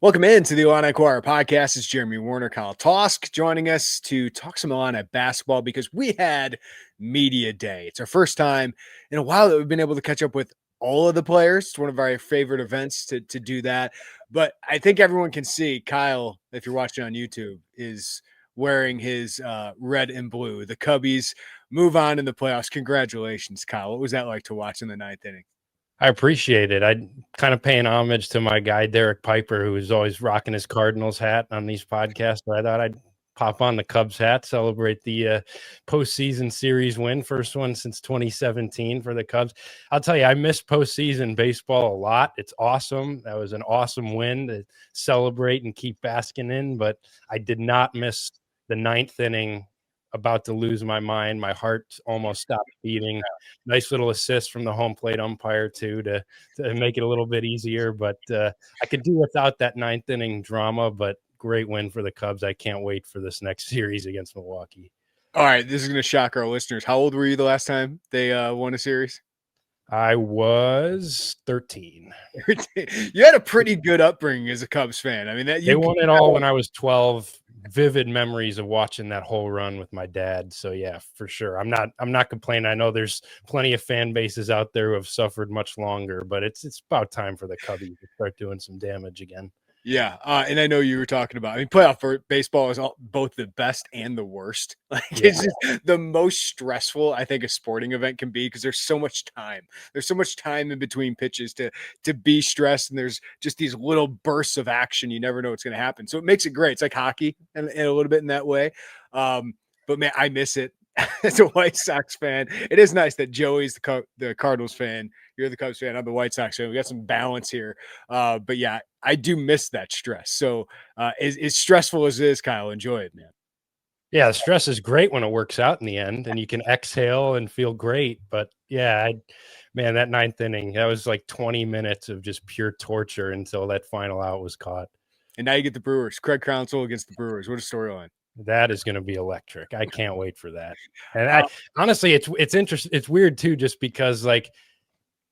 Welcome into the Illini Inquirer Podcast. It's Jeremy Werner, Tausk joining us to talk some Illini basketball because we had Media Day. It's our first time in a while that we've been able to catch up with all of the players. It's one of our favorite events to do that. But I think everyone can see Kyle, if you're watching on YouTube, is wearing his red and blue. The Cubbies move on in the playoffs. Congratulations, Kyle. What was that like to watch in the ninth inning? I appreciate it. I'm kind of paying homage to my guy, Derek Piper, who is always rocking his Cardinals hat on these podcasts. So I thought I'd pop on the Cubs hat, celebrate the postseason series win, first one since 2017 for the Cubs. I'll tell you, I miss postseason baseball a lot. It's awesome. That was an awesome win to celebrate and keep basking in, but I did not miss the ninth inning. About to lose my mind. My heart almost stopped beating. Nice little assist from the home plate umpire too to make it a little bit easier. But I could do without that ninth inning drama. But great win for the Cubs. I can't wait for this next series against Milwaukee. All right, this is going to shock our listeners. How old were you the last time they won a series? I was 13. You had a pretty good upbringing as a Cubs fan. I mean, they won it all when I was 12. Vivid memories of watching that whole run with my dad. So yeah, for sure. I'm not complaining. I know there's plenty of fan bases out there who have suffered much longer, but it's about time for the Cubbies to start doing some damage again. Yeah, and I know you were talking about, playoff for baseball is both the best and the worst. It's just the most stressful I think a sporting event can be because there's so much time. There's so much time in between pitches to be stressed, and there's just these little bursts of action. You never know what's going to happen. So it makes it great. It's like hockey and a little bit in that way. But man, I miss it. As a White Sox fan, it is nice that Joey's the Cardinals fan. You're the Cubs fan. I'm the White Sox fan. We got some balance here. But yeah, I do miss that stress. So as stressful as it is, Kyle, enjoy it, man. Yeah, the stress is great when it works out in the end and you can exhale and feel great. But yeah, man, that ninth inning, that was like 20 minutes of just pure torture until that final out was caught. And now you get the Brewers. Craig Counsell against the Brewers. What a storyline. That is going to be electric. I can't wait for that. And honestly, it's interesting. It's weird too, just because I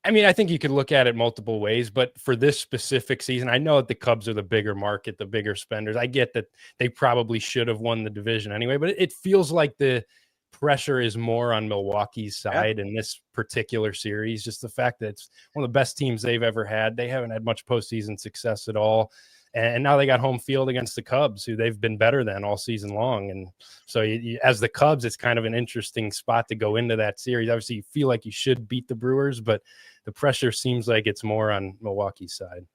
think you could look at it multiple ways, but for this specific season, I know that the Cubs are the bigger market, the bigger spenders. I get that they probably should have won the division anyway, but it feels like the pressure is more on Milwaukee's side in this particular series. Just the fact that it's one of the best teams they've ever had. They haven't had much postseason success at all. And now they got home field against the Cubs, who they've been better than all season long. And so as the Cubs, it's kind of an interesting spot to go into that series. Obviously, you feel like you should beat the Brewers, but the pressure seems like it's more on Milwaukee's side.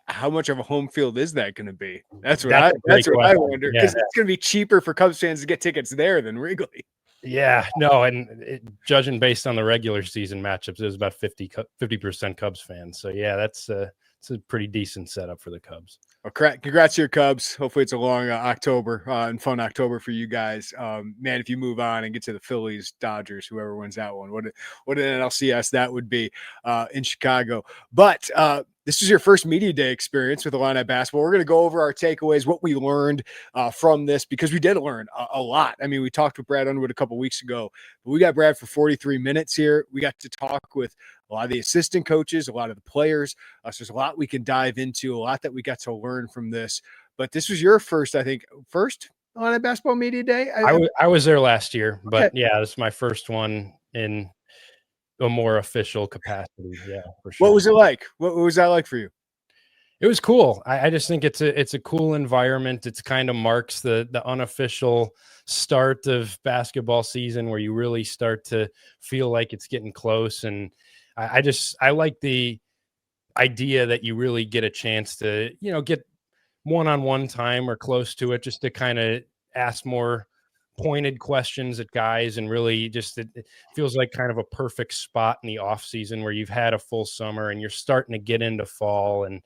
How much of a home field is that going to be? That's what I wonder, because it's going to be cheaper for Cubs fans to get tickets there than Wrigley. Yeah, no, and judging based on the regular season matchups, it was about 50% Cubs fans. So yeah, it's a pretty decent setup for the Cubs. Well, congrats to your Cubs. Hopefully it's a long October and fun October for you guys. Man, if you move on and get to the Phillies, Dodgers, whoever wins that one, what an NLCS that would be in Chicago. But this is your first Media Day experience with Illini basketball. We're going to go over our takeaways, what we learned from this, because we did learn a lot. I mean, we talked with Brad Underwood a couple weeks ago, but we got Brad for 43 minutes here. We got to talk with a lot of the assistant coaches, a lot of the players. So there's a lot we can dive into, a lot that we got to learn from this. But this was your first Illini basketball Media Day? I was there last year, but yeah, this is my first one in a more official capacity. Yeah, for sure. What was it like? What was that like for you? It was cool. I just think it's a cool environment. It's kind of marks the unofficial start of basketball season where you really start to feel like it's getting close. And I like the idea that you really get a chance to, get one-on-one time or close to it, just to kind of ask more pointed questions at guys. And really just, it feels like kind of a perfect spot in the off season where you've had a full summer and you're starting to get into fall, and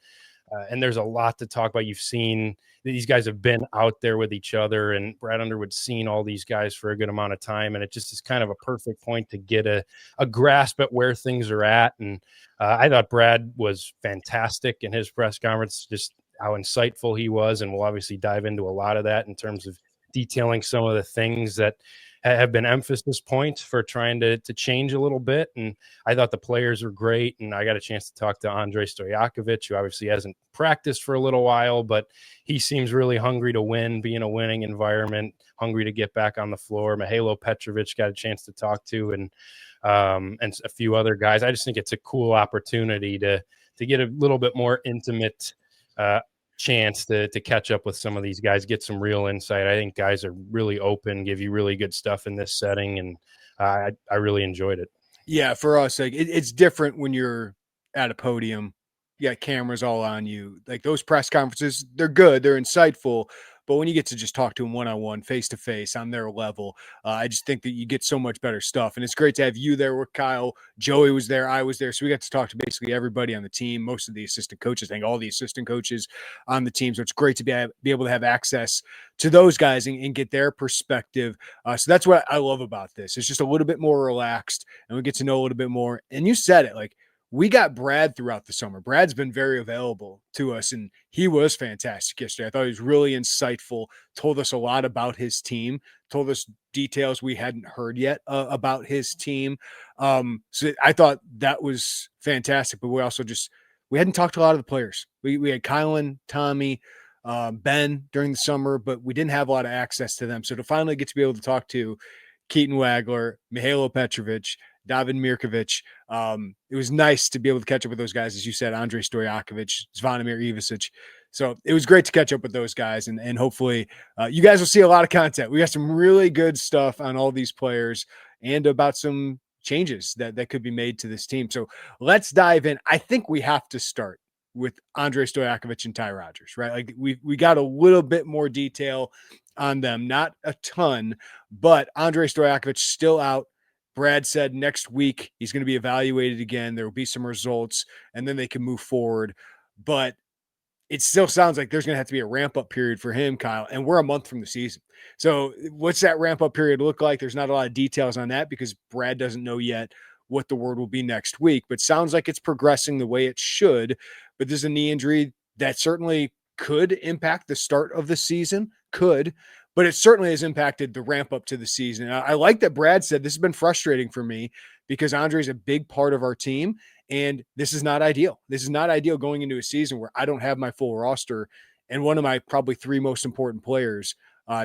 there's a lot to talk about. You've seen these guys have been out there with each other, and Brad Underwood's seen all these guys for a good amount of time. And it just is kind of a perfect point to get a grasp at where things are at. And I thought Brad was fantastic in his press conference, just how insightful he was. And we'll obviously dive into a lot of that in terms of detailing some of the things that have been emphasis points for trying to change a little bit. And I thought the players were great. And I got a chance to talk to Andrej Stojakovic, who obviously hasn't practiced for a little while, but he seems really hungry to win, be in a winning environment, hungry to get back on the floor. Mihailo Petrovic got a chance to talk to, and a few other guys. I just think it's a cool opportunity to get a little bit more intimate chance to catch up with some of these guys, get some real insight. I think guys are really open, give you really good stuff in this setting, and I really enjoyed it. Yeah, for us, like it's different when you're at a podium. You got cameras all on you. Like those press conferences, they're good, they're insightful. But when you get to just talk to them one-on-one, face-to-face on their level, I just think that you get so much better stuff. And it's great to have you there with Kyle. Joey was there. I was there. So we got to talk to basically everybody on the team, most of the assistant coaches, I think all the assistant coaches on the team. So it's great to be able to have access to those guys and get their perspective. So that's what I love about this. It's just a little bit more relaxed, and we get to know a little bit more. And you said it, like, we got Brad throughout the summer. Brad's been very available to us, and he was fantastic yesterday. I thought he was really insightful, told us a lot about his team, told us details we hadn't heard yet about his team. So I thought that was fantastic, but we hadn't talked to a lot of the players. We had Kylan, Tommy, Ben during the summer, but we didn't have a lot of access to them. So to finally get to be able to talk to Keaton Wagler, Mihailo Petrovic, David Mirkovic. It was nice to be able to catch up with those guys, as you said, Andrej Stojakovic, Zvonimir Ivasic. So it was great to catch up with those guys, and hopefully you guys will see a lot of content. We got some really good stuff on all these players and about some changes that could be made to this team. So let's dive in. I think we have to start with Andrej Stojakovic and Ty Rodgers, right? Like we got a little bit more detail on them, not a ton, but Andrej Stojakovic still out. Brad said next week he's going to be evaluated again. There will be some results, and then they can move forward. But it still sounds like there's going to have to be a ramp-up period for him, Kyle, and we're a month from the season. So what's that ramp-up period look like? There's not a lot of details on that because Brad doesn't know yet what the word will be next week, but sounds like it's progressing the way it should. But there's a knee injury that certainly could impact the start of the season, but it certainly has impacted the ramp up to the season. I like that Brad said this has been frustrating for me because Andrej is a big part of our team, and this is not ideal. This is not ideal going into a season where I don't have my full roster and one of my probably three most important players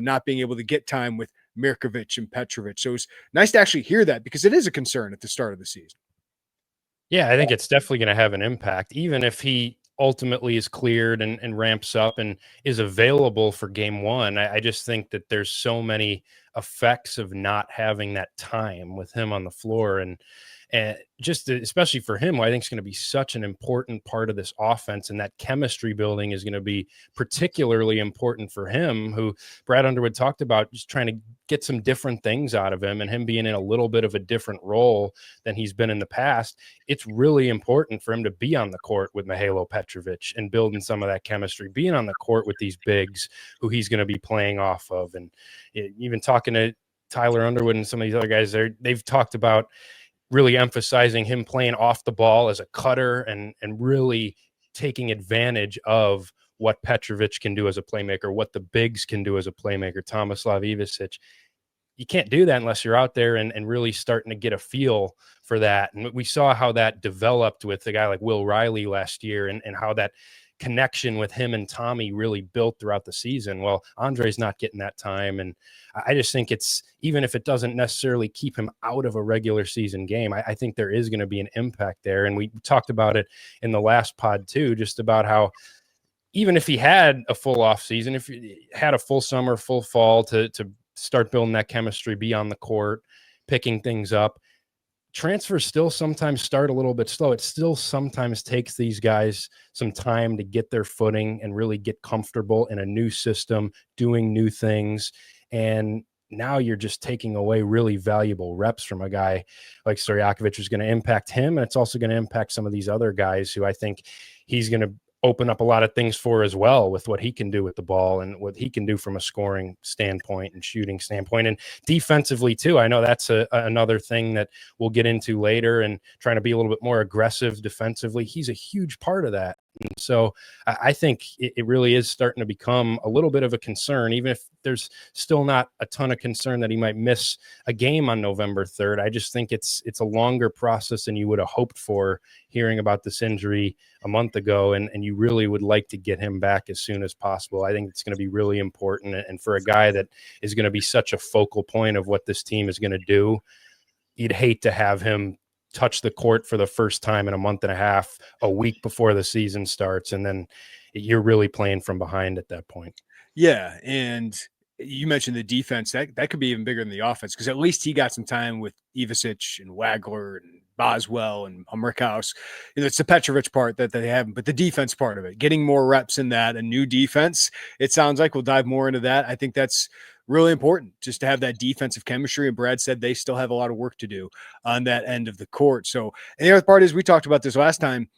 not being able to get time with Mirkovic and Petrovic. So it's nice to actually hear that because it is a concern at the start of the season. Yeah, I think it's definitely going to have an impact, even if he ultimately is cleared and ramps up and is available for game one. I just think that there's so many effects of not having that time with him on the floor. And just especially for him, I think it's going to be such an important part of this offense, and that chemistry building is going to be particularly important for him, who Brad Underwood talked about just trying to get some different things out of him, and him being in a little bit of a different role than he's been in the past. It's really important for him to be on the court with Mihailo Petrovic and building some of that chemistry, being on the court with these bigs who he's going to be playing off of. And even talking to Tyler Underwood and some of these other guys there, they've talked about really emphasizing him playing off the ball as a cutter and really taking advantage of what Petrovic can do as a playmaker, what the bigs can do as a playmaker, Tomislav Ivasic. You can't do that unless you're out there and really starting to get a feel for that. And we saw how that developed with a guy like Will Riley last year, and how that connection with him and Tommy really built throughout the season. Well, Andrej's not getting that time. And I just think it's, even if it doesn't necessarily keep him out of a regular season game, I think there is going to be an impact there. And we talked about it in the last pod too, just about how even if he had a full off season, if he had a full summer, full fall to start building that chemistry, be on the court, picking things up, transfers still sometimes start a little bit slow. It still sometimes takes these guys some time to get their footing and really get comfortable in a new system, doing new things. And now you're just taking away really valuable reps from a guy like Stojakovic, who's going to impact him. And it's also going to impact some of these other guys who I think he's going to open up a lot of things for as well, with what he can do with the ball and what he can do from a scoring standpoint and shooting standpoint, and defensively too. I know that's another thing that we'll get into later, and trying to be a little bit more aggressive defensively. He's a huge part of that. And so I think it really is starting to become a little bit of a concern, even if there's still not a ton of concern that he might miss a game on November 3rd. I just think it's a longer process than you would have hoped for hearing about this injury a month ago. And you really would like to get him back as soon as possible. I think it's going to be really important. And for a guy that is going to be such a focal point of what this team is going to do, you'd hate to have him touch the court for the first time in a month and a half, a week before the season starts. And then you're really playing from behind at that point. Yeah. And you mentioned the defense. That could be even bigger than the offense, because at least he got some time with Ivicic and Wagler and Boswell and Hummerkaus. It's the Petrovic part that they haven't, but the defense part of it, getting more reps in that, a new defense, it sounds like we'll dive more into that. I think that's really important, just to have that defensive chemistry. And Brad said they still have a lot of work to do on that end of the court. So, and the other part is, we talked about this last time,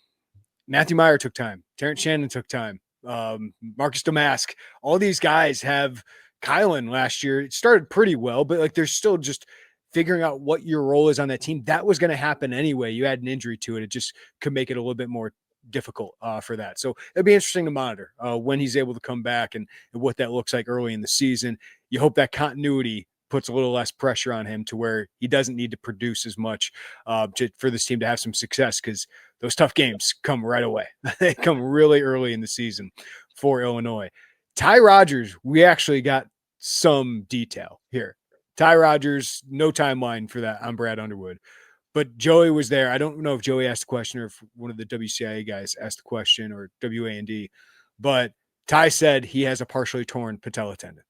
Matthew Meyer took time. Terrence Shannon took time. Marcus Domask, all these guys have. Kylan last year, it started pretty well, but like they're still just figuring out what your role is on that team. That was going to happen anyway. You add an injury to it. It just could make it a little bit more difficult for that. So it'd be interesting to monitor when he's able to come back and what that looks like early in the season. You hope that continuity puts a little less pressure on him to where he doesn't need to produce as much for this team to have some success, because those tough games come right away. They come really early in the season for Illinois. Ty Rodgers, we actually got some detail here. Ty Rodgers, no timeline for that on Brad Underwood. But Joey was there. I don't know if Joey asked the question or if one of the WCIA guys asked the question, or WAND. But Ty said he has a partially torn patella tendon.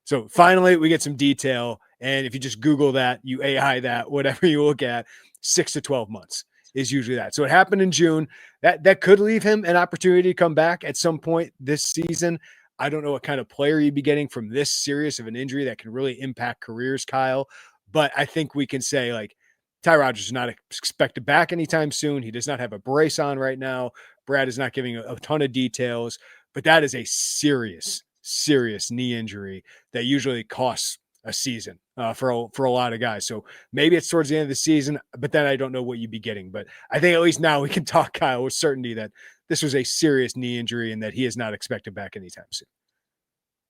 So finally, we get some detail. And if you just Google that, you AI that, whatever you look at, 6 to 12 months is usually that. So it happened in June. That could leave him an opportunity to come back at some point this season. I don't know what kind of player you'd be getting from this serious of an injury that can really impact careers, Kyle. But I think we can say, like, Ty Rodgers is not expected back anytime soon. He does not have a brace on right now. Brad is not giving a ton of details, but that is a serious, serious knee injury that usually costs a season for a lot of guys. So maybe it's towards the end of the season, but then I don't know what you'd be getting. But I think at least now we can talk, Kyle, with certainty that this was a serious knee injury and that he is not expected back anytime soon.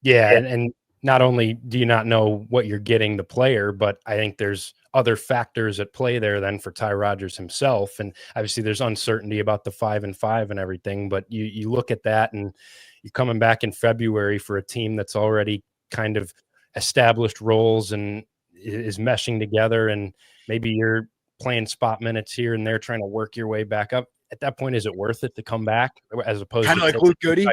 Yeah. And not only do you not know what you're getting the player, but I think there's other factors at play there then for Ty Rodgers himself. And obviously there's uncertainty about the 5-5 and everything, but you look at that and you're coming back in February for a team that's already kind of established roles and is meshing together. And maybe you're playing spot minutes here and there, trying to work your way back up. At that point, is it worth it to come back, as opposed kind to of like Luke Goody,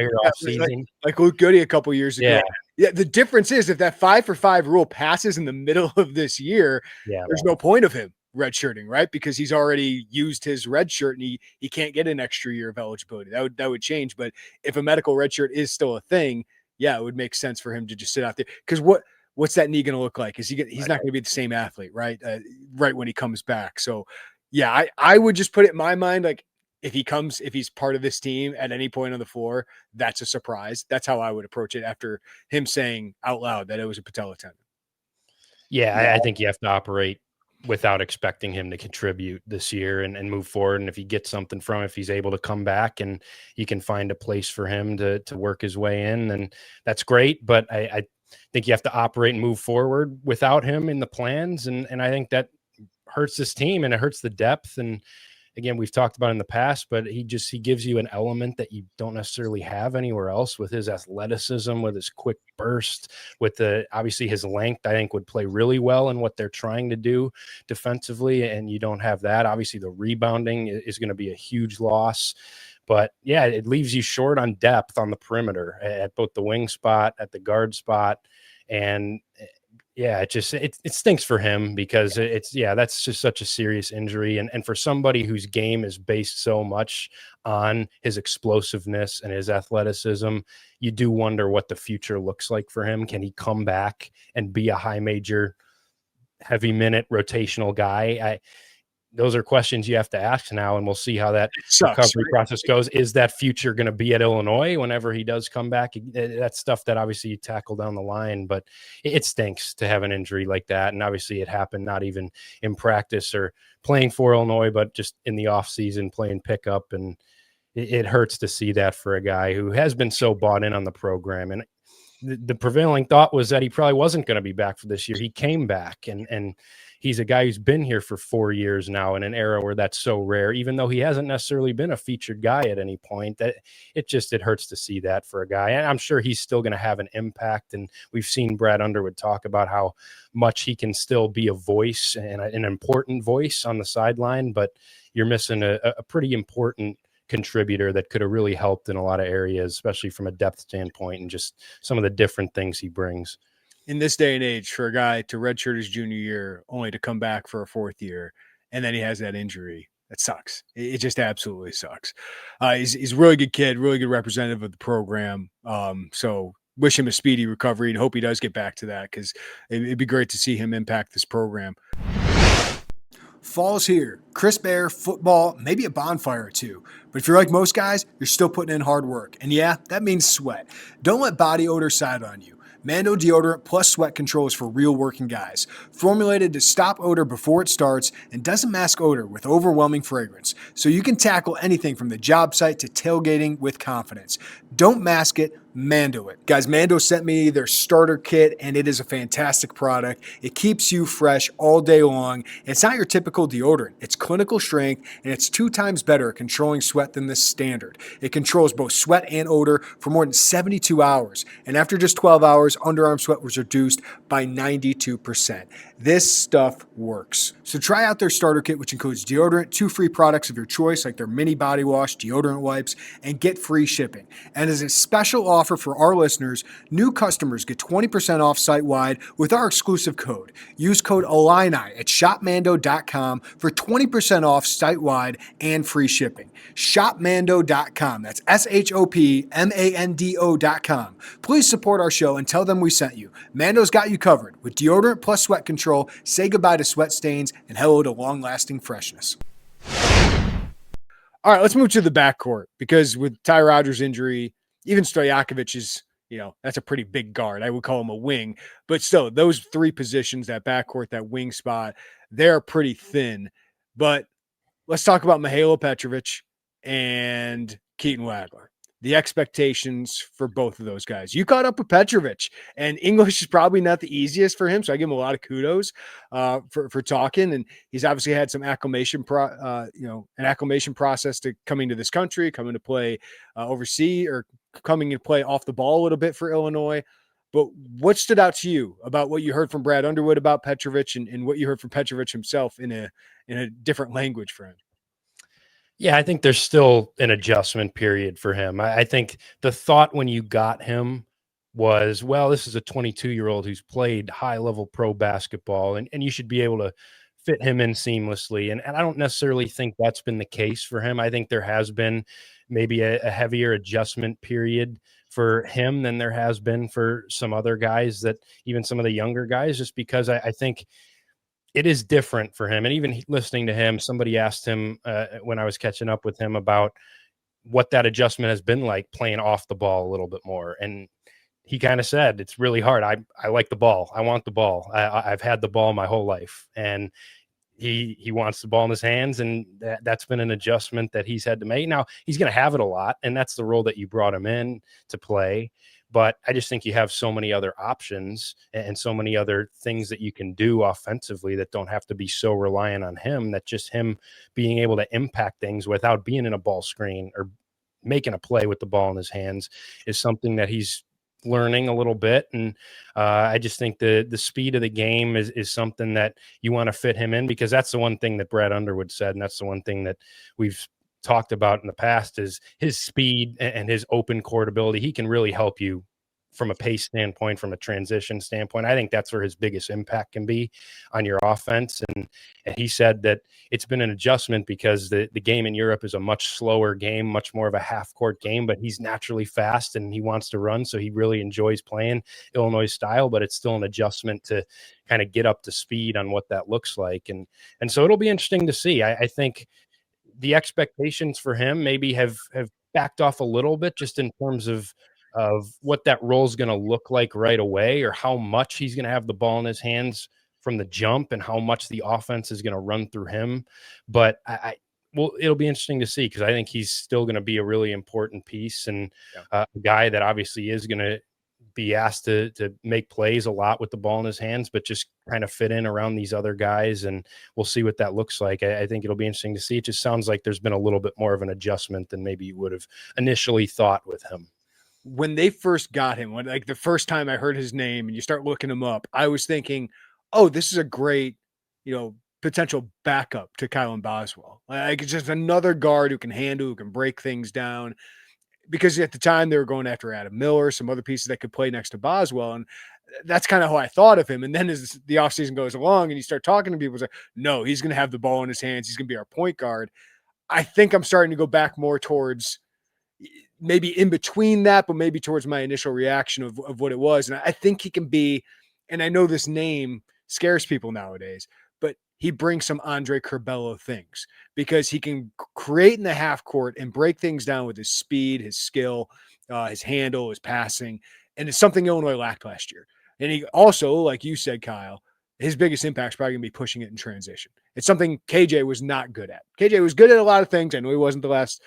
like Luke Goody a couple years ago? Yeah. The difference is, if that 5-for-5 rule passes in the middle of this year, there's no point of him redshirting, right? Because he's already used his red shirt and he can't get an extra year of eligibility. That would change. But if a medical red shirt is still a thing, yeah, it would make sense for him to just sit out there. Because what's that knee going to look like? He's not going to be the same athlete, right? Right when he comes back. So yeah, I would just put it in my mind, like, if he's part of this team at any point on the floor, that's a surprise. That's how I would approach it after him saying out loud that it was a patella tendon. Yeah, I think you have to operate without expecting him to contribute this year and move forward. And if you get something from, if he's able to come back and you can find a place for him to work his way in, then that's great. But I think you have to operate and move forward without him in the plans. And I think that hurts this team and it hurts the depth. And again, we've talked about in the past, but he gives you an element that you don't necessarily have anywhere else, with his athleticism, with his quick burst, with obviously his length. I think would play really well in what they're trying to do defensively. And you don't have that. Obviously the rebounding is going to be a huge loss, but yeah, it leaves you short on depth on the perimeter at both the wing spot, at the guard spot. And yeah, it stinks for him, because that's just such a serious injury. And for somebody whose game is based so much on his explosiveness and his athleticism, you do wonder what the future looks like for him. Can he come back and be a high major, heavy minute rotational guy? Those are questions you have to ask now, and we'll see how that recovery process goes. Is that future going to be at Illinois whenever he does come back? That's stuff that obviously you tackle down the line, but it stinks to have an injury like that. And obviously it happened not even in practice or playing for Illinois, but just in the off season playing pickup. And it hurts to see that for a guy who has been so bought in on the program. And the prevailing thought was that he probably wasn't going to be back for this year. He came back, and he's a guy who's been here for 4 years now in an era where that's so rare, even though he hasn't necessarily been a featured guy at any point. That it hurts to see that for a guy. And I'm sure he's still going to have an impact. And we've seen Brad Underwood talk about how much he can still be a voice and an important voice on the sideline, but you're missing a pretty important contributor that could have really helped in a lot of areas, especially from a depth standpoint and just some of the different things he brings. In this day and age, for a guy to redshirt his junior year only to come back for a fourth year, and then he has that injury, that sucks. It just absolutely sucks. He's a really good kid, really good representative of the program. So wish him a speedy recovery and hope he does get back to that, because it'd be great to see him impact this program. Fall's here. Crisp air, football, maybe a bonfire or two. But if you're like most guys, you're still putting in hard work. And yeah, that means sweat. Don't let body odor side on you. Mando deodorant plus sweat control is for real working guys. Formulated to stop odor before it starts and doesn't mask odor with overwhelming fragrance. So you can tackle anything from the job site to tailgating with confidence. Don't mask it, Mando it. Guys, Mando sent me their starter kit, and it is a fantastic product. It keeps you fresh all day long. It's not your typical deodorant. It's clinical strength, and it's 2 times better at controlling sweat than the standard. It controls both sweat and odor for more than 72 hours. And after just 12 hours, underarm sweat was reduced by 92%. This stuff works. So try out their starter kit, which includes deodorant, 2 free products of your choice, like their mini body wash, deodorant wipes, and get free shipping. And as a special offer for our listeners, new customers get 20% off site-wide with our exclusive code. Use code Illini at shopmando.com for 20% off site-wide and free shipping. Shopmando.com. That's SHOPMANDO.com. Please support our show and tell them we sent you. Mando's got you covered with deodorant plus sweat control. Say goodbye to sweat stains and hello to long-lasting freshness. All right, let's move to the backcourt, because with Ty Rodgers' injury, even Stojakovic is, that's a pretty big guard. I would call him a wing. But still, those 3 positions, that backcourt, that wing spot, they're pretty thin. But let's talk about Mihailo Petrovic and Keaton Wagler. The expectations for both of those guys. You caught up with Petrovic, and English is probably not the easiest for him, so I give him a lot of kudos for talking. And he's obviously had some acclimation, an acclimation process to coming to this country, coming to play overseas, or coming to play off the ball a little bit for Illinois. But what stood out to you about what you heard from Brad Underwood about Petrovic, and what you heard from Petrovic himself in a different language for him? Yeah, I think there's still an adjustment period for him. I think the thought when you got him was, well, this is a 22-year-old who's played high-level pro basketball, and you should be able to fit him in seamlessly. And I don't necessarily think that's been the case for him. I think there has been maybe a heavier adjustment period for him than there has been for some other guys, that even some of the younger guys, just because I think it is different for him. And even listening to him, somebody asked him when I was catching up with him about what that adjustment has been like playing off the ball a little bit more. And he kind of said, it's really hard. I like the ball. I want the ball. I've had the ball my whole life. And he wants the ball in his hands. And that's been an adjustment that he's had to make. Now he's going to have it a lot. And that's the role that you brought him in to play. But I just think you have so many other options and so many other things that you can do offensively that don't have to be so reliant on him, that just him being able to impact things without being in a ball screen or making a play with the ball in his hands is something that he's learning a little bit. And I just think the speed of the game is something that you want to fit him in, because that's the one thing that Brad Underwood said. And that's the one thing that we've talked about in the past is his speed and his open court ability. He can really help you from a pace standpoint, from a transition standpoint. I think that's where his biggest impact can be on your offense. And he said that it's been an adjustment because the game in Europe is a much slower game, much more of a half court game, but he's naturally fast and he wants to run. So he really enjoys playing Illinois style, but it's still an adjustment to kind of get up to speed on what that looks like. And so it'll be interesting to see. I think the expectations for him maybe have backed off a little bit, just in terms of what that role is going to look like right away, or how much he's going to have the ball in his hands from the jump and how much the offense is going to run through him. But well, it'll be interesting to see, because I think he's still going to be a really important piece, and a guy that obviously is going to be asked to make plays a lot with the ball in his hands, but just kind of fit in around these other guys. And we'll see what that looks like. I think it'll be interesting to see. It just sounds like there's been a little bit more of an adjustment than maybe you would have initially thought with him. When they first got him, when like the first time I heard his name and you start looking him up, I was thinking, oh, this is a great, potential backup to Kylan Boswell. Like it's just another guard who can handle, who can break things down. Because at the time they were going after Adam Miller, some other pieces that could play next to Boswell. And that's kind of how I thought of him. And then as the offseason goes along and you start talking to people, it's like, no, he's going to have the ball in his hands. He's going to be our point guard. I think I'm starting to go back more towards maybe in between that, but maybe towards my initial reaction of what it was. And I think he can be, and I know this name scares people nowadays, but he brings some Andrej Curbelo things because he can create in the half court and break things down with his speed, his skill, his handle, his passing. And it's something Illinois lacked last year. And he also, like you said, Kyle, his biggest impact is probably going to be pushing it in transition. It's something KJ was not good at. KJ was good at a lot of things. I know he wasn't the last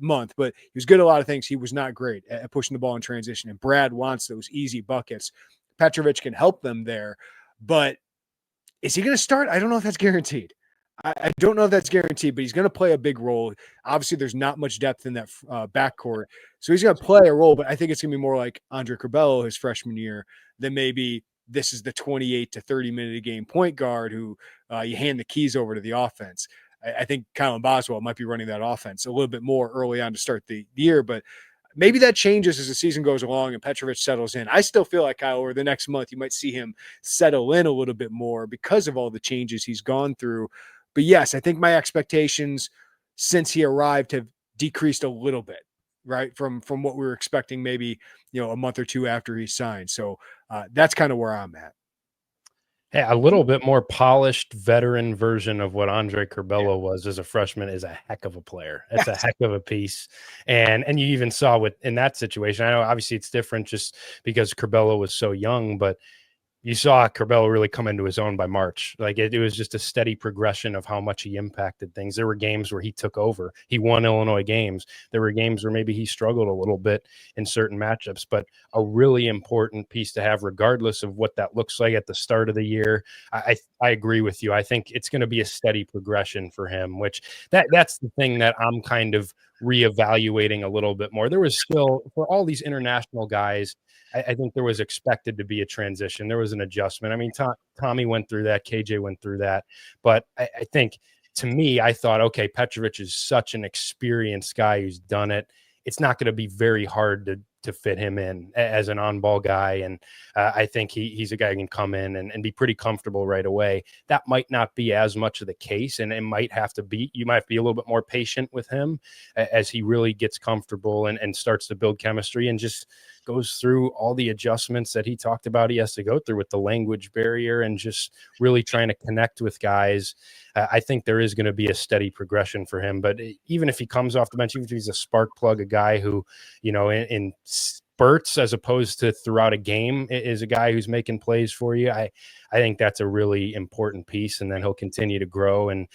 month, but he was good at a lot of things. He was not great at pushing the ball in transition. And Brad wants those easy buckets. Petrovic can help them there, but is he going to start? I don't know if that's guaranteed. I don't know if that's guaranteed, but he's going to play a big role. Obviously, there's not much depth in that backcourt, so he's going to play a role, but I think it's going to be more like Andrej Curbelo his freshman year than maybe this is the 28 to 30 minute a game point guard who you hand the keys over to the offense. I think Kylan Boswell might be running that offense a little bit more early on to start the year, but maybe that changes as the season goes along and Petrovic settles in. I still feel like, Kyle, over the next month, you might see him settle in a little bit more because of all the changes he's gone through. But yes, I think my expectations since he arrived have decreased a little bit, right? From what we were expecting maybe, a month or two after he signed. So that's kind of where I'm at. Hey, a little bit more polished veteran version of what Andrej Curbelo was as a freshman is a heck of a player. It's a heck of a piece. And you even saw in that situation, I know obviously it's different just because Curbelo was so young, but you saw Curbelo really come into his own by March. Like it was just a steady progression of how much he impacted things. There were games where he took over. He won Illinois games. There were games where maybe he struggled a little bit in certain matchups, but a really important piece to have regardless of what that looks like at the start of the year. I agree with you. I think it's going to be a steady progression for him, which that's the thing that I'm kind of reevaluating a little bit more. There was still, for all these international guys, I think there was expected to be a transition. There was an adjustment. I mean, Tommy went through that. KJ went through that. But I think, to me, I thought, okay, Petrovic is such an experienced guy who's done it. It's not going to be very hard to fit him in as an on-ball guy. And I think he's a guy who can come in and be pretty comfortable right away. That might not be as much of the case, and it might have to be, you might be a little bit more patient with him as he really gets comfortable and starts to build chemistry and just goes through all the adjustments that he talked about he has to go through with the language barrier and just really trying to connect with guys. I think there is going to be a steady progression for him. But even if he comes off the bench, even if he's a spark plug, a guy who, in spurts as opposed to throughout a game is a guy who's making plays for you. I think that's a really important piece, and then he'll continue to grow. And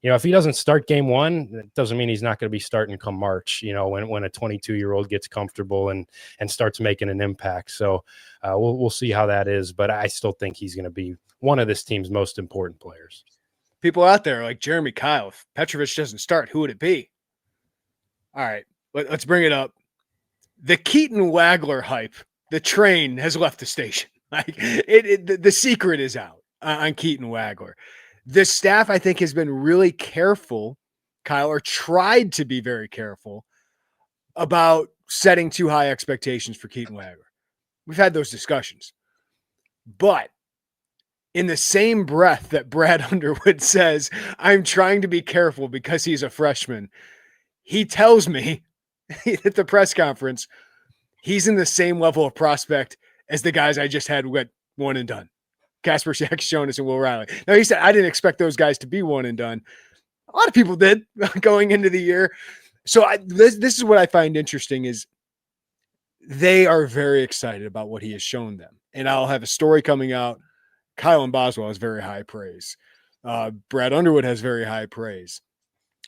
if he doesn't start game one, it doesn't mean he's not going to be starting come March, when a 22-year-old gets comfortable and starts making an impact. So we'll see how that is. But I still think he's going to be one of this team's most important players. People out there like Jeremy, Kyle, if Petrovic doesn't start, who would it be? All right, let's bring it up. The Katon Waggler hype, the train has left the station. Like the secret is out on Keaton Wagler. The staff, I think, has been really careful, Kyle, or tried to be very careful about setting too high expectations for Keaton Wagler. We've had those discussions. But in the same breath that Brad Underwood says, I'm trying to be careful because he's a freshman, he tells me at the press conference, he's in the same level of prospect as the guys I just had went one and done. Casper Jonas and Will Riley. Now, he said, I didn't expect those guys to be one and done. A lot of people did going into the year. So this is what I find interesting is they are very excited about what he has shown them. And I'll have a story coming out. Kylan Boswell has very high praise. Brad Underwood has very high praise.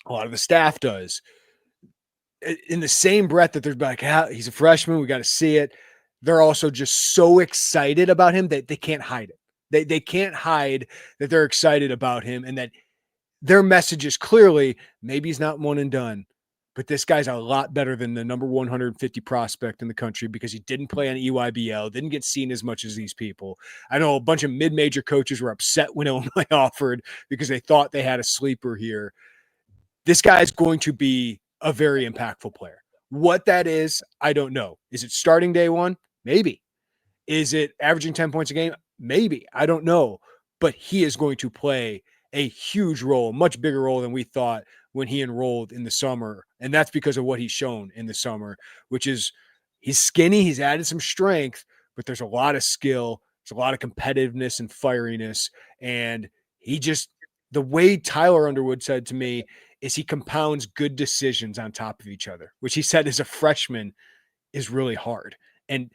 A lot of the staff does. In the same breath that they're like, he's a freshman, we got to see it. They're also just so excited about him that they can't hide it. They can't hide that they're excited about him, and that their message is clearly, maybe he's not one and done, but this guy's a lot better than the number 150 prospect in the country because he didn't play on EYBL, didn't get seen as much as these people. I know a bunch of mid-major coaches were upset when Illinois offered because they thought they had a sleeper here. This guy is going to be a very impactful player. What that is, I don't know. Is it starting day one? Maybe. Is it averaging 10 points a game? Maybe. I don't know. But he is going to play a huge role, a much bigger role than we thought when he enrolled in the summer. And that's because of what he's shown in the summer, which is he's skinny, he's added some strength, but there's a lot of skill, there's a lot of competitiveness and fieriness. And he just, the way Tyler Underwood said to me, is he compounds good decisions on top of each other, which he said as a freshman is really hard. And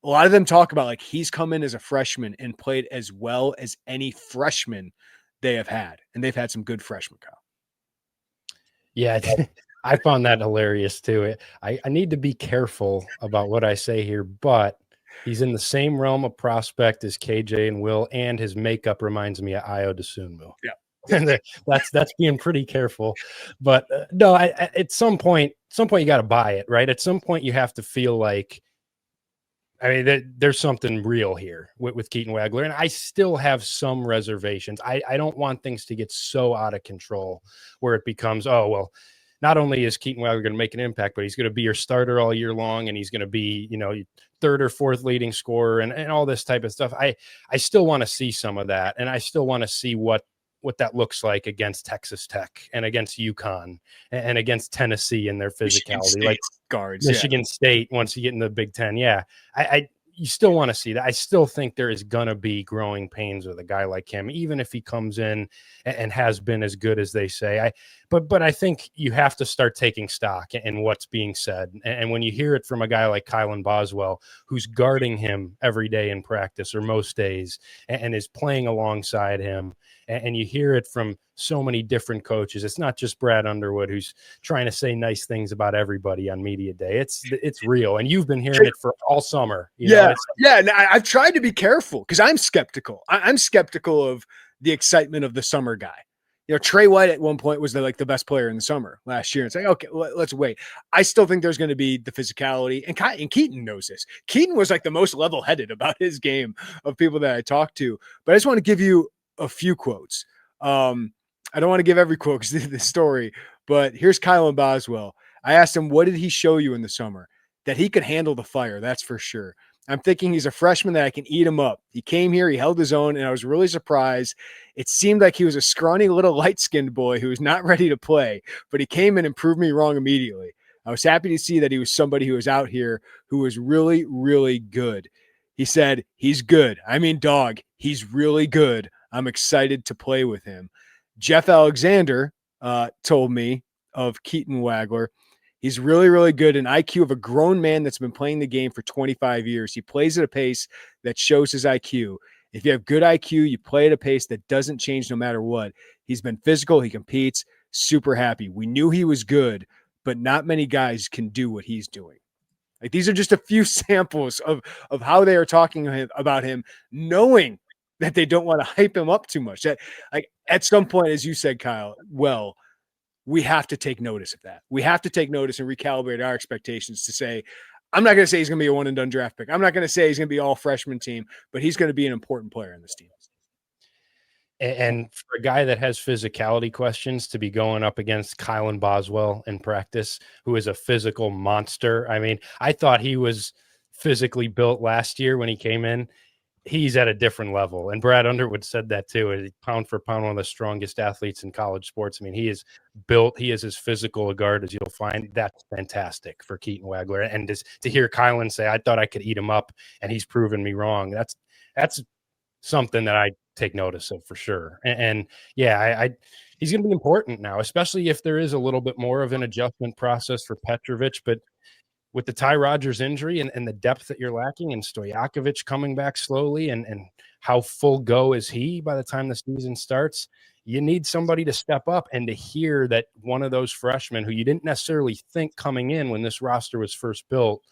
a lot of them talk about like he's come in as a freshman and played as well as any freshman they have had. And they've had some good freshmen, Kyle. Yeah, I found that hilarious too. I need to be careful about what I say here, but he's in the same realm of prospect as KJ and Will, and his makeup reminds me of Ayo Dosunmu. Yeah. And that's being pretty careful. But no, at some point you got to buy it, right? At some point you have to feel like, I mean, there's something real here with Katon Waggler, and I still have some reservations. I don't want things to get so out of control where it becomes, oh, well, not only is Katon Waggler going to make an impact, but he's going to be your starter all year long, and he's going to be, third or fourth leading scorer and all this type of stuff. I still want to see some of that, and I still want to see what that looks like against Texas Tech and against UConn and against Tennessee and their physicality, like guards, Michigan State. Once you get in the Big Ten, you still want to see that. I still think there is going to be growing pains with a guy like him, even if he comes in and has been as good as they say. But I think you have to start taking stock in what's being said. And when you hear it from a guy like Kylan Boswell, who's guarding him every day in practice or most days and is playing alongside him, and you hear it from so many different coaches. It's not just Brad Underwood who's trying to say nice things about everybody on media day. It's real. And you've been hearing it for all summer. Yeah. And I've tried to be careful because I'm skeptical. I'm skeptical of the excitement of the summer guy. Trey White at one point was the best player in the summer last year. It's like, okay, let's wait. I still think there's going to be the physicality, and Keaton knows this. Keaton was like the most level-headed about his game of people that I talked to. But I just want to give you a few quotes. I don't want to give every quote because of the story, but here's Kylan Boswell. I asked him, what did he show you in the summer? That he could handle the fire, that's for sure. I'm thinking he's a freshman that I can eat him up. He came here, he held his own, and I was really surprised. It seemed like he was a scrawny little light-skinned boy who was not ready to play, but he came in and proved me wrong immediately. I was happy to see that he was somebody who was out here who was really, really good. He said, he's good. I mean, dog, he's really good. I'm excited to play with him. Jeff Alexander told me of Keaton Wagler. He's really, really good. An IQ of a grown man that's been playing the game for 25 years. He plays at a pace that shows his IQ. If you have good IQ, you play at a pace that doesn't change no matter what. He's been physical. He competes. Super happy. We knew he was good, but not many guys can do what he's doing. Like, these are just a few samples of how they are talking about him, knowing that they don't want to hype him up too much. That, like, at some point, as you said, Kyle, we have to take notice of that. We have to take notice and recalibrate our expectations to say, I'm not going to say he's going to be a one and done draft pick. I'm not going to say he's going to be all freshman team, but he's going to be an important player in this team. And for a guy that has physicality questions to be going up against Kylan Boswell in practice, who is a physical monster. I mean, I thought he was physically built last year when he came in. He's at a different level. And Brad Underwood said that too. Pound for pound, one of the strongest athletes in college sports. I mean, he is built. He is as physical a guard as you'll find. That's fantastic for Keaton Wagler. And to hear Kylan say, I thought I could eat him up, and he's proven me wrong. That's something that I take notice of for sure. And yeah, he's going to be important now, especially if there is a little bit more of an adjustment process for Petrovic. But with the Ty Rodgers injury and the depth that you're lacking, and Stoyakovich coming back slowly, and how full go is he by the time the season starts, you need somebody to step up. And to hear that one of those freshmen who you didn't necessarily think coming in when this roster was first built,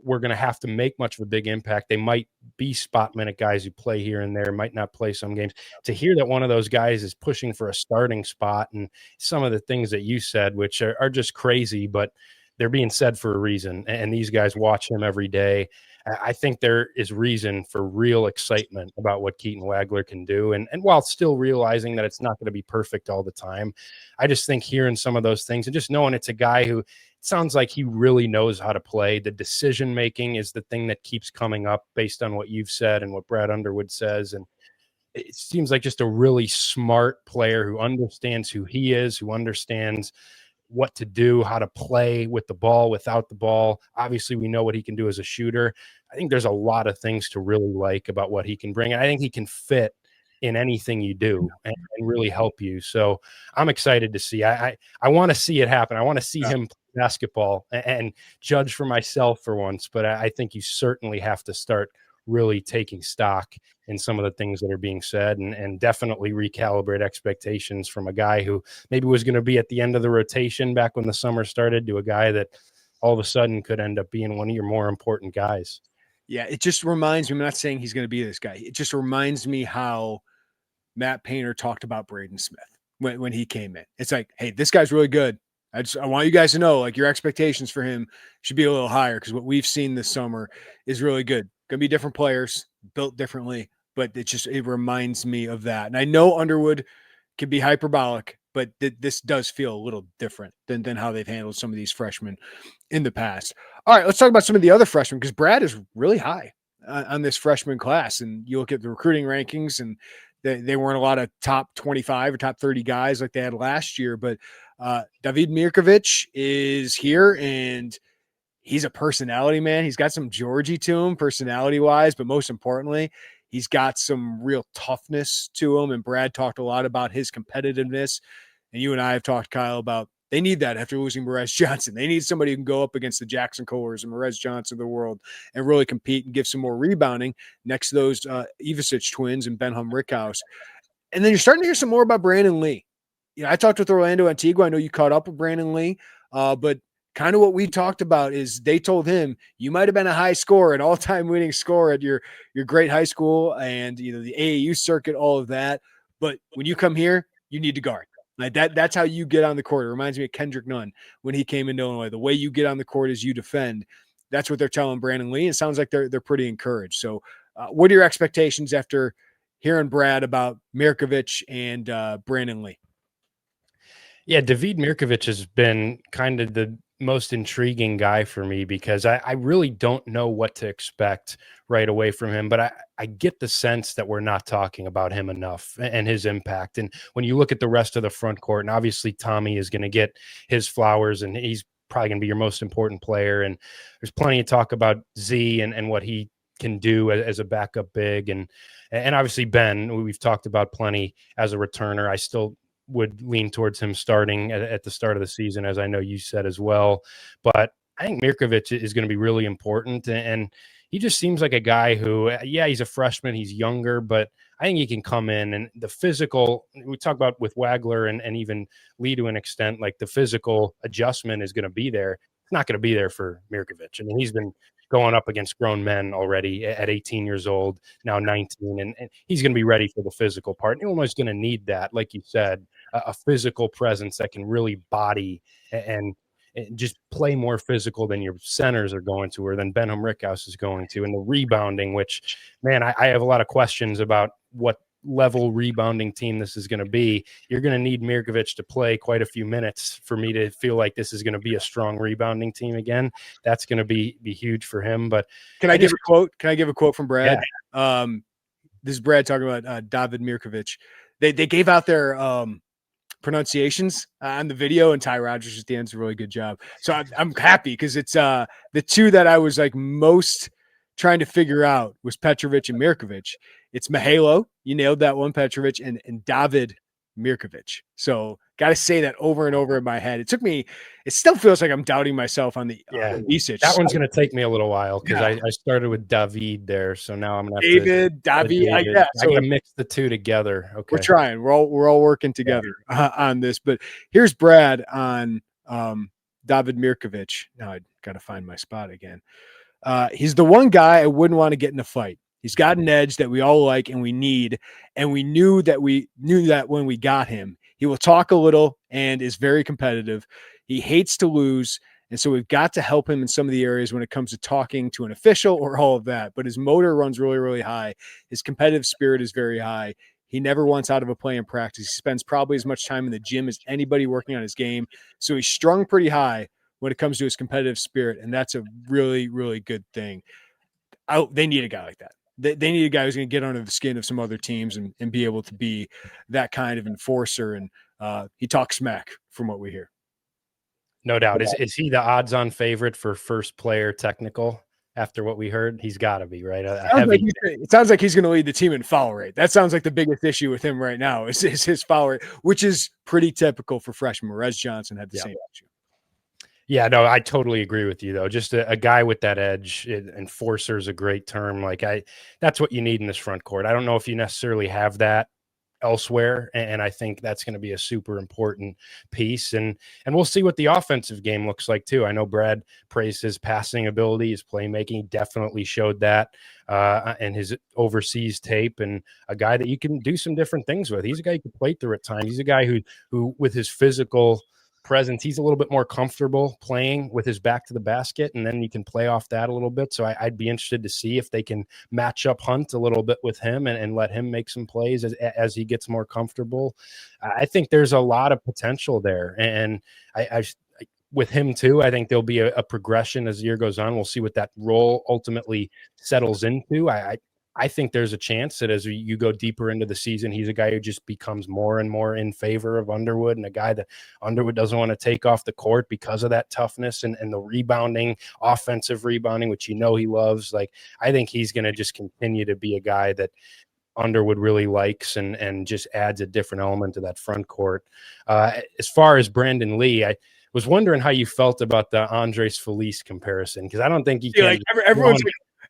we're going to have to make much of a big impact. They might be spot minute guys who play here and there, might not play some games. To hear that one of those guys is pushing for a starting spot, and some of the things that you said, which are just crazy, but they're being said for a reason. And these guys watch him every day. I think there is reason for real excitement about what Katon Waggler can do. And while still realizing that it's not going to be perfect all the time, I just think hearing some of those things and just knowing it's a guy who sounds like he really knows how to play. The decision-making is the thing that keeps coming up based on what you've said and what Brad Underwood says. And it seems like just a really smart player who understands who he is, who understands what to do, how to play with the ball, without the ball. Obviously, we know what he can do as a shooter. I think there's a lot of things to really like about what he can bring. And I think he can fit in anything you do and really help you. So I'm excited to see. I want to see it happen. I want to see him play basketball and judge for myself for once. But I think you certainly have to start really taking stock in some of the things that are being said and definitely recalibrate expectations from a guy who maybe was going to be at the end of the rotation back when the summer started to a guy that all of a sudden could end up being one of your more important guys. Yeah, it just reminds me, I'm not saying he's going to be this guy. It just reminds me how Matt Painter talked about Braden Smith when he came in. It's like, hey, this guy's really good. I want you guys to know, like, your expectations for him should be a little higher because what we've seen this summer is really good. Going to be different players, built differently, but it reminds me of that. And I know Underwood can be hyperbolic, but this does feel a little different than how they've handled some of these freshmen in the past. All right, let's talk about some of the other freshmen because Brad is really high on this freshman class. And you look at the recruiting rankings, and they weren't a lot of top 25 or top 30 guys like they had last year. But David Mirkovic is here, and he's a personality, man. He's got some Georgie to him personality-wise, but most importantly, he's got some real toughness to him. And Brad talked a lot about his competitiveness. And you and I have talked, Kyle, about they need that after losing Merez Johnson. They need somebody who can go up against the Jackson Kohlers and Merez Johnson of the world and really compete and give some more rebounding next to those Ivisic twins and Benham Rickhouse. And then you're starting to hear some more about Brandon Lee. You know, I talked with Orlando Antigua. I know you caught up with Brandon Lee, but kind of what we talked about is they told him you might have been a high scorer, an all-time winning scorer at your great high school and the AAU circuit, all of that. But when you come here, you need to guard. Like that's how you get on the court. It reminds me of Kendrick Nunn when he came into Illinois. The way you get on the court is you defend. That's what they're telling Brandon Lee. It sounds like they're pretty encouraged. So what are your expectations after hearing Brad about Mirkovic and Brandon Lee? Yeah, David Mirkovic has been kind of the most intriguing guy for me because I really don't know what to expect right away from him, but I get the sense that we're not talking about him enough and his impact. And when you look at the rest of the front court, and obviously Tommy is going to get his flowers and he's probably going to be your most important player. And there's plenty of talk about Z and what he can do as a backup big. And obviously Ben, we've talked about plenty as a returner. I still would lean towards him starting at the start of the season, as I know you said as well. But I think Mirkovic is going to be really important. And he just seems like a guy who, yeah, he's a freshman, he's younger, but I think he can come in and the physical, we talk about with Waggler and even Lee to an extent, like the physical adjustment is going to be there. It's not going to be there for Mirkovic. I mean, he's been going up against grown men already at 18 years old, now 19, and he's going to be ready for the physical part. Illinois is going to need that, like you said, a physical presence that can really body and just play more physical than your centers are going to, or than Benham Rickhouse is going to. And the rebounding, which, man, I have a lot of questions about what level rebounding team this is going to be. You're going to need Mirkovic to play quite a few minutes for me to feel like this is going to be a strong rebounding team again. That's going to be huge for him. But can I give a quote? Can I give a quote from Brad? Yeah. This is Brad talking about David Mirkovic. They gave out their pronunciations on the video, and Ty Rodgers at the end did a really good job. So I'm happy because it's the two that I was like most trying to figure out was Petravic and Mirkovic. It's Mihailo, you nailed that one, Petrovic, and David Mirkovic. So Got to say that over and over in my head. It still feels like I'm doubting myself on the Isic. That one's going to take me a little while because I started with David there. So now I'm going to David. I got to mix the two together. Okay. We're trying. We're all working together on this. But here's Brad on David Mirkovic. Now I got to find my spot again. He's the one guy I wouldn't want to get in a fight. He's got an edge that we all like and we need, and we knew that when we got him. He will talk a little and is very competitive. He hates to lose, and so we've got to help him in some of the areas when it comes to talking to an official or all of that. But his motor runs really, really high. His competitive spirit is very high. He never wants out of a play in practice. He spends probably as much time in the gym as anybody working on his game. So he's strung pretty high when it comes to his competitive spirit, and that's a really, really good thing. They need a guy like that. They need a guy who's going to get under the skin of some other teams and be able to be that kind of enforcer. And he talks smack from what we hear. No doubt. Is he the odds-on favorite for first player technical after what we heard? He's got to be, right? It sounds like he's going to lead the team in foul rate. That sounds like the biggest issue with him right now is his foul rate, which is pretty typical for freshmen. Rez Johnson had the same issue. Yeah, no, I totally agree with you though. Just a guy with that edge. Enforcer is a great term. That's what you need in this front court. I don't know if you necessarily have that elsewhere, and I think that's going to be a super important piece. And we'll see what the offensive game looks like too. I know Brad praised his passing ability, his playmaking. He definitely showed that and his overseas tape, and a guy that you can do some different things with. He's a guy you can play through at times. He's a guy who with his physical presence, he's a little bit more comfortable playing with his back to the basket, and then you can play off that a little bit. So I'd be interested to see if they can match up Hunt a little bit with him and let him make some plays as he gets more comfortable. I think there's a lot of potential there, and I with him too, I think there'll be a progression as the year goes on. We'll see what that role ultimately settles into. I think there's a chance that as you go deeper into the season, he's a guy who just becomes more and more in favor of Underwood, and a guy that Underwood doesn't want to take off the court because of that toughness and the rebounding, offensive rebounding, which he loves. I think he's going to just continue to be a guy that Underwood really likes and just adds a different element to that front court. As far as Brandon Lee, I was wondering how you felt about the Andres Felice comparison, because I don't think you can.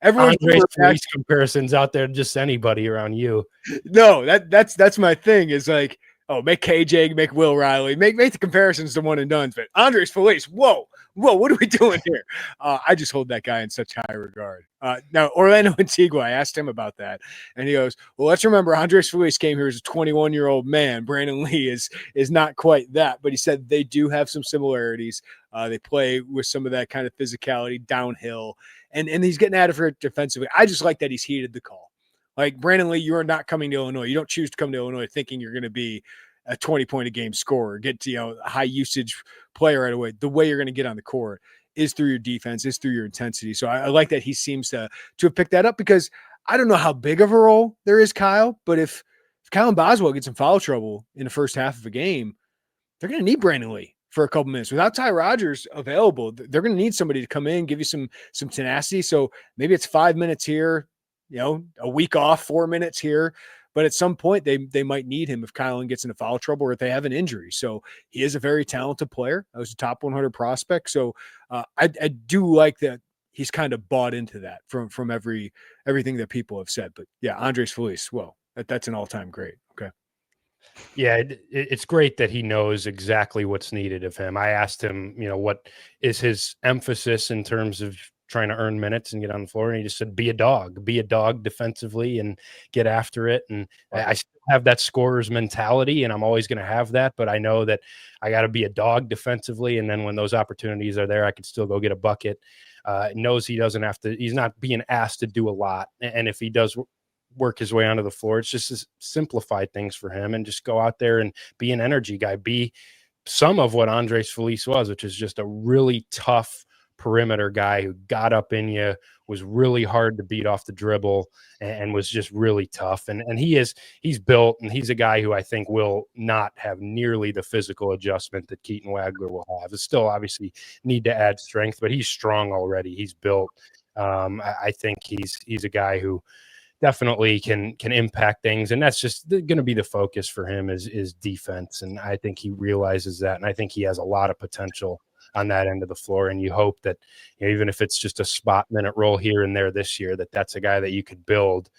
Everyone's Andres comparisons out there to just anybody around you. No, that's my thing is make KJ, make Will Riley, make the comparisons to one and dones. But Andres Felice, whoa, what are we doing here? I just hold that guy in such high regard. Now, Orlando Antigua, I asked him about that, and he goes, well, let's remember Andres Felice came here as a 21-year-old man. Brandon Lee is not quite that, but he said they do have some similarities. They play with some of that kind of physicality downhill, and he's getting at it defensively. I just like that he's heeded the call. Like, Brandon Lee, you are not coming to Illinois. You don't choose to come to Illinois thinking you're going to be a 20-point-a-game scorer, get to a high-usage player right away. The way you're going to get on the court is through your defense, is through your intensity. So I like that he seems to have picked that up, because I don't know how big of a role there is, Kyle, but if Kyle and Boswell gets in foul trouble in the first half of a game, they're going to need Brandon Lee for a couple minutes. Without Ty Rodgers available, they're going to need somebody to come in, give you some tenacity. So maybe it's 5 minutes here, a week off, 4 minutes here. But at some point, they might need him if Kylan gets into foul trouble or if they have an injury. So he is a very talented player. I was a top 100 prospect. So I do like that he's kind of bought into that from everything that people have said. But yeah, Andres Felice, well, that's an all-time great. Okay. Yeah, it's great that he knows exactly what's needed of him. I asked him, what is his emphasis in terms of trying to earn minutes and get on the floor, and he just said, be a dog defensively and get after it. And I still have that scorer's mentality, and I'm always going to have that, but I know that I got to be a dog defensively, and then when those opportunities are there, I can still go get a bucket. Knows he doesn't have to, he's not being asked to do a lot, and if he does work his way onto the floor, it's just to simplify things for him and just go out there and be an energy guy, be some of what Andres Felice was, which is just a really tough perimeter guy who got up in you, was really hard to beat off the dribble, and was just really tough. And he's built, and he's a guy who I think will not have nearly the physical adjustment that Keaton Wagler will have. It's still obviously need to add strength, but he's strong already. He's built. I think he's a guy who definitely can impact things. And that's just going to be the focus for him is defense. And I think he realizes that. And I think he has a lot of potential on that end of the floor. And you hope that, you know, even if it's just a spot minute role here and there this year, that's a guy that you could build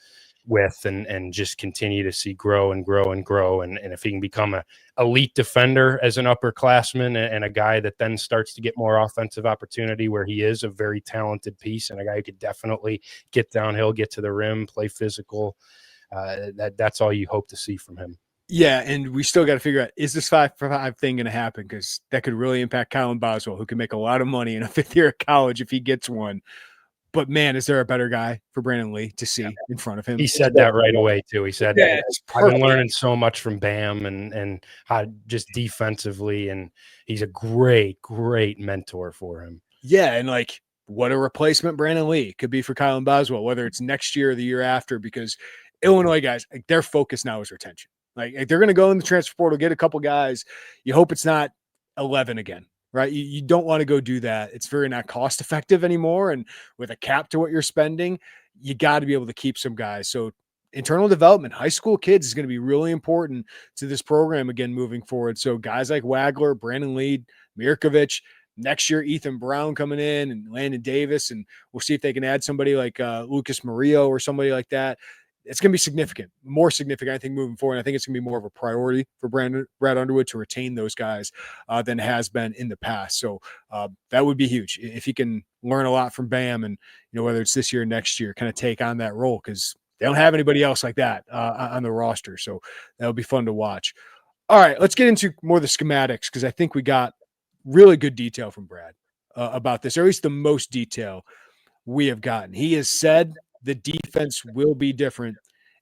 with and just continue to see grow and grow and grow. And if he can become a elite defender as an upperclassman and a guy that then starts to get more offensive opportunity, where he is a very talented piece and a guy who could definitely get downhill, get to the rim, play physical, that's all you hope to see from him. Yeah, and we still got to figure out, is this 5-for-5 thing going to happen? Because that could really impact Kylan Boswell, who can make a lot of money in a fifth year of college if he gets one. But, man, is there a better guy for Brandon Lee to see in front of him? He said that right away, too. He said, yeah, I've been learning so much from Bam and how just defensively, and he's a great, great mentor for him. Yeah, and, like, what a replacement Brandon Lee could be for Kylan Boswell, whether it's next year or the year after, because Illinois guys, like, their focus now is retention. Like they're going to go in the transfer portal, get a couple guys. You hope it's not 11 again, right? You don't want to go do that. It's very not cost effective anymore. And with a cap to what you're spending, you got to be able to keep some guys. So internal development, high school kids is going to be really important to this program again moving forward. So guys like Waggler, Brandon Lee, Mirkovic, next year, Ethan Brown coming in and Landon Davis. And we'll see if they can add somebody like Lucas Murillo or somebody like that. It's going to be significant, more significant, I think, moving forward. I think it's going to be more of a priority for Brad Underwood to retain those guys than has been in the past. So that would be huge if he can learn a lot from Bam and, you know, whether it's this year or next year, kind of take on that role, because they don't have anybody else like that on the roster. So that'll be fun to watch. All right, let's get into more of the schematics, because I think we got really good detail from Brad about this, or at least the most detail we have gotten. He has said the defense will be different.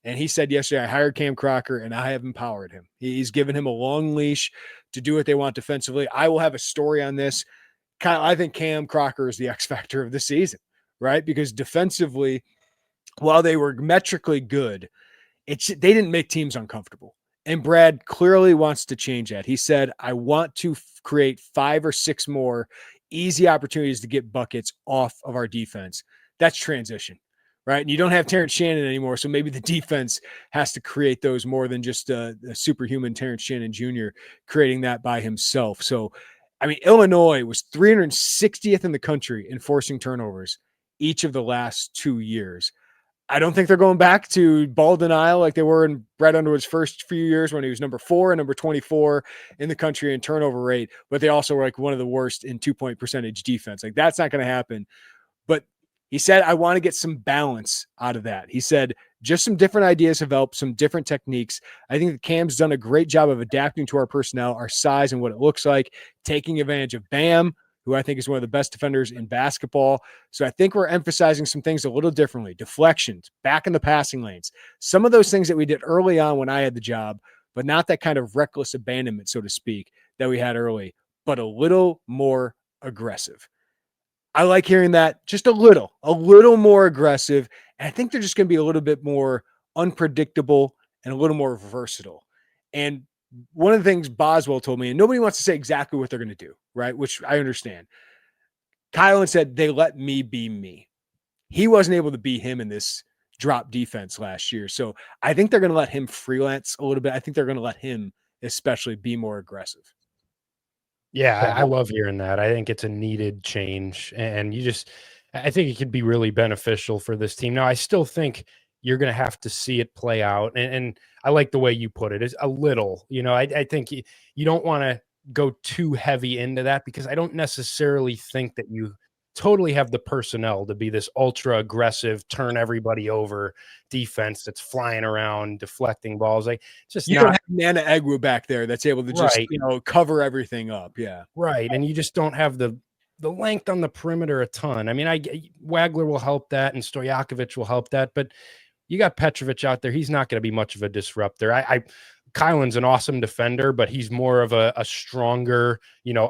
And he said yesterday, I hired Cam Crocker and I have empowered him. He's given him a long leash to do what they want defensively. I will have a story on this. I think Cam Crocker is the X factor of the season, right? Because defensively, while they were metrically good, they didn't make teams uncomfortable. And Brad clearly wants to change that. He said, I want to create 5 or 6 more easy opportunities to get buckets off of our defense. That's transition. Right. And you don't have Terrence Shannon anymore. So maybe the defense has to create those more than just a superhuman Terrence Shannon Jr. creating that by himself. So, I mean, Illinois was 360th in the country in forcing turnovers each of the last 2 years. I don't think they're going back to ball denial like they were in Brad Underwood's first few years when he was number 4 and number 24 in the country in turnover rate, but they also were like one of the worst in 2-point percentage defense. Like that's not going to happen. But he said, I want to get some balance out of that. He said, just some different ideas have helped, some different techniques. I think that Cam's done a great job of adapting to our personnel, our size, and what it looks like, taking advantage of Bam, who I think is one of the best defenders in basketball. So I think we're emphasizing some things a little differently. Deflections, back in the passing lanes. Some of those things that we did early on when I had the job, but not that kind of reckless abandonment, so to speak, that we had early, but a little more aggressive. I like hearing that, just a little more aggressive. And I think they're just going to be a little bit more unpredictable and a little more versatile. And one of the things Boswell told me, and nobody wants to say exactly what they're going to do, right? Which I understand. Kylan said, they let me be me. He wasn't able to be him in this drop defense last year. So I think they're going to let him freelance a little bit. I think they're going to let him especially be more aggressive. Yeah, I love hearing that. I think it's a needed change, and I think it could be really beneficial for this team. Now, I still think you're going to have to see it play out, and I like the way you put it. Is a little, I think you don't want to go too heavy into that, because I don't necessarily think that you totally have the personnel to be this ultra aggressive, turn everybody over defense that's flying around, deflecting balls. Like, just you don't have Nana Egwu back there that's able to just, cover everything up. Yeah. Right. And you just don't have the length on the perimeter a ton. I mean, Waggler will help that and Stoyakovich will help that, but you got Petravic out there. He's not going to be much of a disruptor. Kylan's an awesome defender, but he's more of a stronger,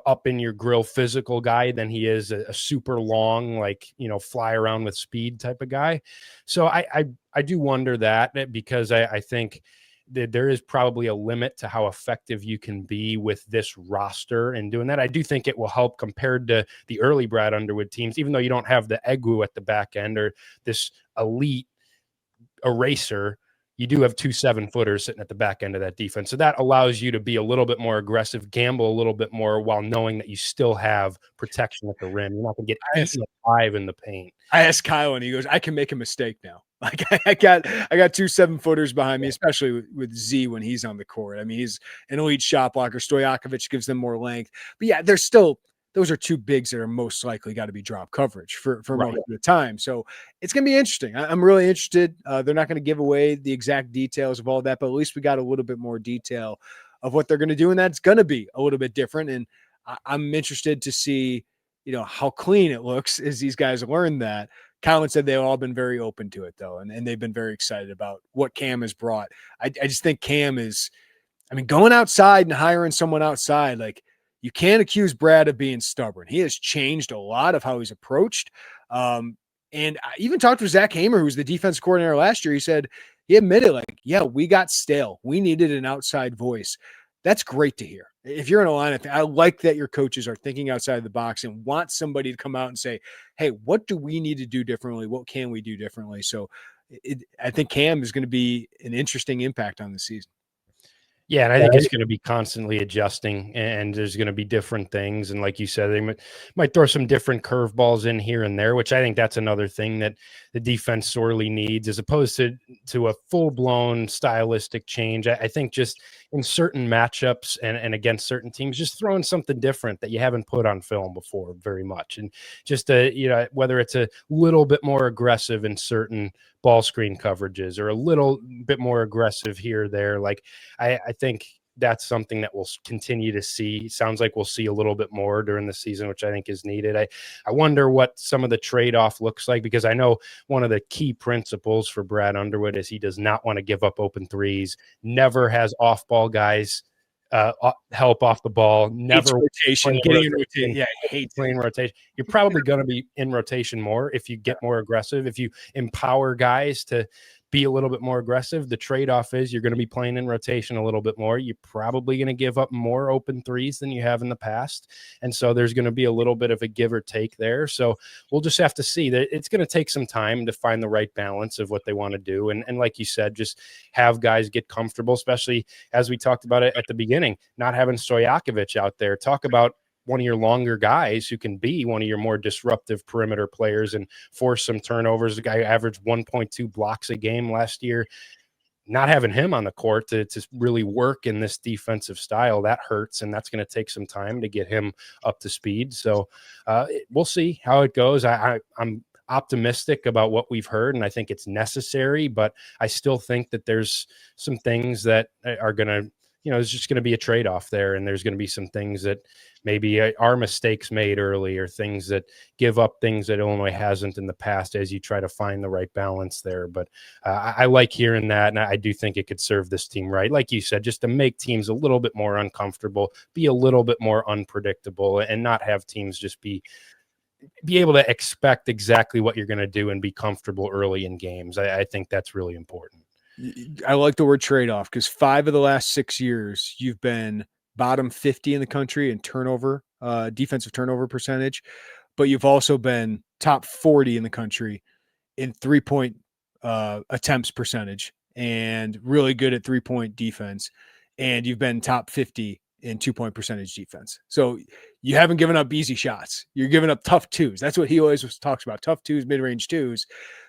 up in your grill physical guy than he is a super long, fly around with speed type of guy. So I do wonder that, because I think that there is probably a limit to how effective you can be with this roster and doing that. I do think it will help compared to the early Brad Underwood teams, even though you don't have the Egwu at the back end or this elite eraser, you do have 2 7-footers sitting at the back end of that defense. So that allows you to be a little bit more aggressive, gamble a little bit more while knowing that you still have protection at the rim. You're not going to get eaten alive in the paint. I asked Kyle and he goes, I can make a mistake now. Like I got 2 7-footers behind me, especially with Z when he's on the court. I mean, he's an elite shot blocker. Stojakovic gives them more length. But yeah, they're still – those are 2 bigs that are most likely got to be drop coverage for most of the time. So it's going to be interesting. I'm really interested. They're not going to give away the exact details of all that, but at least we got a little bit more detail of what they're going to do. And that's going to be a little bit different. And I'm interested to see, how clean it looks as these guys learn that. Colin said they've all been very open to it though. And they've been very excited about what Cam has brought. I just think Cam is, going outside and hiring someone outside, like, you can't accuse Brad of being stubborn. He has changed a lot of how he's approached. And I even talked with Zach Hamer, who was the defense coordinator last year. He said, he admitted, like, yeah, we got stale. We needed an outside voice. That's great to hear. If you're in a lineup, I like that your coaches are thinking outside the box and want somebody to come out and say, hey, what do we need to do differently? What can we do differently? So I think Cam is going to be an interesting impact on the season. Yeah, and I think it's going to be constantly adjusting, and there's going to be different things. And like you said, they might throw some different curveballs in here and there, which I think that's another thing that the defense sorely needs, as opposed to a full-blown stylistic change. I think just in certain matchups and against certain teams, just throwing something different that you haven't put on film before very much. And just, whether it's a little bit more aggressive in certain ball screen coverages or a little bit more aggressive here or there. Like I think that's something that we'll continue to see. Sounds like we'll see a little bit more during the season, which I think is needed. I wonder what some of the trade-off looks like, because I know one of the key principles for Brad Underwood is he does not want to give up open threes, never has off-ball guys help off the ball, never rotation, getting in rotation. Yeah, I hate playing rotation. You're probably going to be in rotation more if you get more aggressive. If you empower guys to be a little bit more aggressive, the trade-off is you're going to be playing in rotation a little bit more. You're probably going to give up more open threes than you have in the past. And so there's going to be a little bit of a give or take there. So we'll just have to see. That it's going to take some time to find the right balance of what they want to do. And like you said, just have guys get comfortable, especially as we talked about it at the beginning, not having Stoyakovich out there. Talk about one of your longer guys who can be one of your more disruptive perimeter players and force some turnovers. The guy who averaged 1.2 blocks a game last year. Not having him on the court to really work in this defensive style, that hurts, and that's going to take some time to get him up to speed. So we'll see how it goes. I'm optimistic about what we've heard, and I think it's necessary, but I still think that there's some things that are going to, there's just going to be a trade-off there, and there's going to be some things that maybe are mistakes made early, or things that give up things that Illinois hasn't in the past as you try to find the right balance there. But I like hearing that, and I do think it could serve this team right. Like you said, just to make teams a little bit more uncomfortable, be a little bit more unpredictable, and not have teams just be able to expect exactly what you're going to do and be comfortable early in games. I think that's really important. I like the word trade-off, because 5 of the last 6 years you've been bottom 50 in the country in turnover, defensive turnover percentage, but you've also been top 40 in the country in 3-point attempts percentage, and really good at 3-point defense. And you've been top 50 in 2-point percentage defense. So you haven't given up easy shots. You're giving up tough twos. That's what he always talks about. Tough twos, mid-range twos.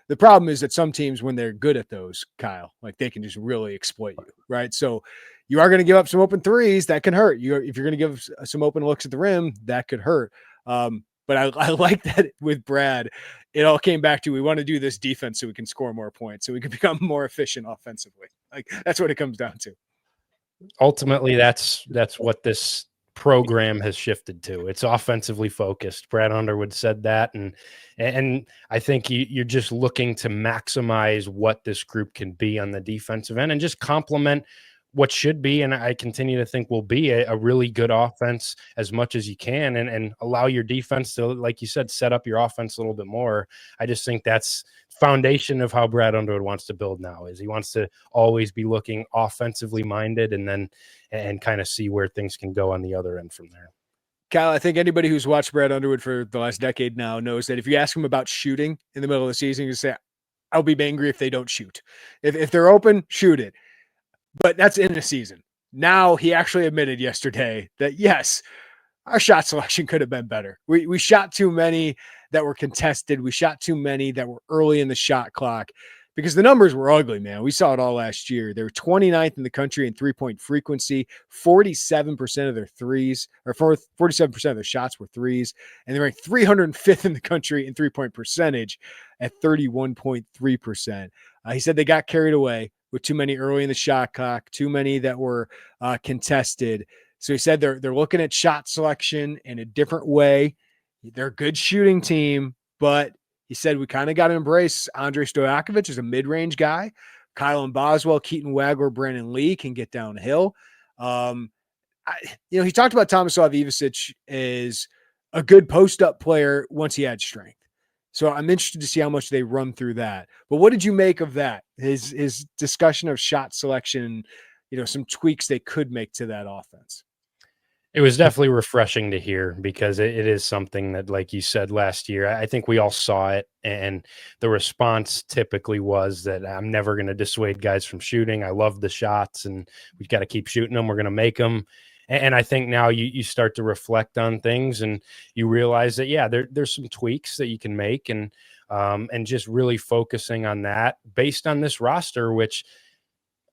The problem is that some teams, when they're good at those, Kyle, like, they can just really exploit you, right? So you are going to give up some open threes. That can hurt. If you're going to give some open looks at the rim, that could hurt. But I like that with Brad, it all came back to, we want to do this defense so we can score more points, so we can become more efficient offensively. Like, that's what it comes down to. Ultimately, that's what this program has shifted to. It's offensively focused. Brad Underwood said that, and I think you're just looking to maximize what this group can be on the defensive end and just complement what should be, and I continue to think will be, a really good offense as much as you can, and allow your defense to, like you said, set up your offense a little bit more. I just think that's foundation of how Brad Underwood wants to build now. Is he wants to always be looking offensively minded, and kind of see where things can go on the other end from there. Kyle, I think anybody who's watched Brad Underwood for the last decade now knows that if you ask him about shooting in the middle of the season, you say, I'll be angry if they don't shoot. If they're open, shoot it. But that's in the season. Now he actually admitted yesterday that, yes, our shot selection could have been better. We shot too many that were contested. We shot too many that were early in the shot clock because the numbers were ugly, man. We saw it all last year. They were 29th in the country in three-point frequency. 47% of their threes, or 47% of their shots were threes. And they ranked 305th in the country in three-point percentage at 31.3%. He said they got carried away with too many early in the shot clock, too many that were contested. So he said they're looking at shot selection in a different way. They're a good shooting team, but he said we kind of got to embrace Andrej Stojakovic as a mid-range guy. Kylan Boswell, Keaton Wagler, Brandon Lee can get downhill. He talked about Tomislav Ivicic as a good post-up player once he had strength. So I'm interested to see how much they run through that. But what did you make of that? His discussion of shot selection, some tweaks they could make to that offense. It was definitely refreshing to hear because it is something that, like you said last year, I think we all saw it. And the response typically was that I'm never going to dissuade guys from shooting. I love the shots and we've got to keep shooting them. We're going to make them. And I think now you start to reflect on things and you realize that, yeah, there's some tweaks that you can make and just really focusing on that based on this roster, which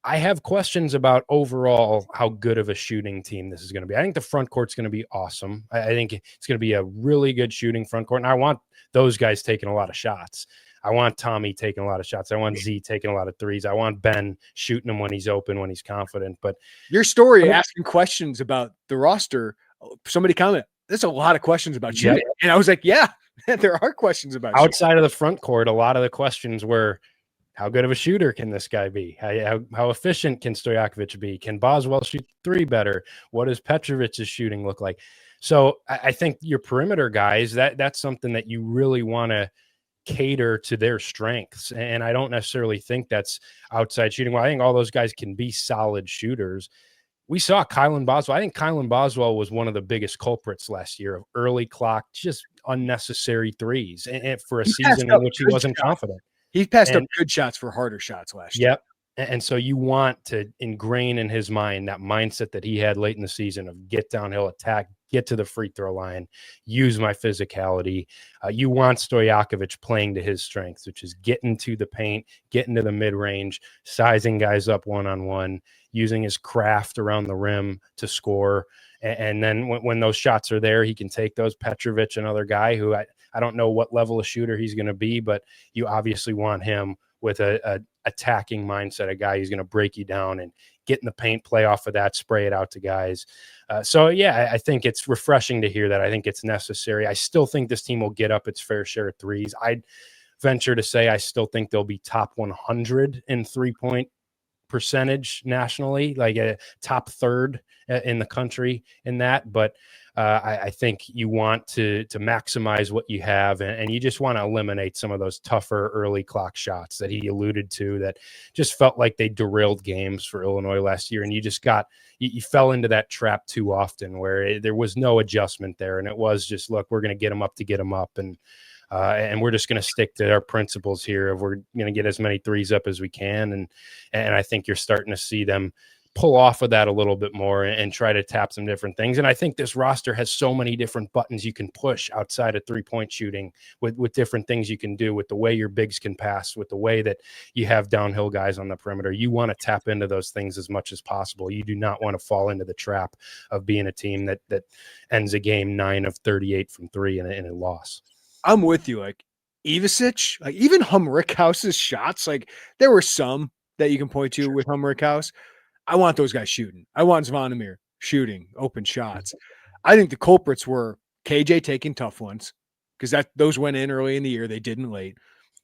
I have questions about overall how good of a shooting team this is going to be. I think the front court's going to be awesome. I think it's going to be a really good shooting front court. And I want those guys taking a lot of shots. I want Tommy taking a lot of shots. I want Z taking a lot of threes. I want Ben shooting them when he's open, when he's confident. But your story asking questions about the roster, somebody comment, there's a lot of questions about shooting. Yep. And I was like, yeah, there are questions about outside shooting. Of the front court. A lot of the questions were, how good of a shooter can this guy be? How efficient can Stojakovic be? Can Boswell shoot three better? What does Petrovic's shooting look like? So I think your perimeter guys, that's something that you really want to cater to their strengths. And I don't necessarily think that's outside shooting. Well, I think all those guys can be solid shooters. We saw Kylan Boswell. I think Kylan Boswell was one of the biggest culprits last year of early clock, just unnecessary threes and for a season in which he wasn't confident. He passed up good shots for harder shots last year. Yep. And so you want to ingrain in his mind that mindset that he had late in the season of get downhill, attack, get to the free throw line, use my physicality. You want Stojakovic playing to his strengths, which is getting to the paint, getting to the mid-range, sizing guys up one-on-one, using his craft around the rim to score. And then when those shots are there, he can take those. Petravic, another guy who I don't know what level of shooter he's going to be, but you obviously want him with a attacking mindset, a guy who's going to break you down and get in the paint, play off of that, spray it out to guys. So, yeah, I think it's refreshing to hear that. I think it's necessary. I still think this team will get up its fair share of threes. I'd venture to say I still think they'll be top 100 in three-point percentage nationally, like a top third in the country in that. But I think you want to maximize what you have, and you just want to eliminate some of those tougher early clock shots that he alluded to that just felt like they derailed games for Illinois last year. And you fell into that trap too often where there was no adjustment there. And it was just, look, we're going to get them up. And we're just going to stick to our principles here of we're going to get as many threes up as we can. And I think you're starting to see them pull off of that a little bit more and try to tap some different things. And I think this roster has so many different buttons you can push outside of three-point shooting with different things you can do with the way your bigs can pass, with the way that you have downhill guys on the perimeter. You want to tap into those things as much as possible. You do not want to fall into the trap of being a team that ends a game 9 of 38 from three in a loss. I'm with you. Like Ivicic, like even Humrichhouse's shots, like there were some that you can point to with Humrichhouse. I want those guys shooting. I want Zvonimir shooting open shots. I think the culprits were KJ taking tough ones because those went in early in the year. They didn't late.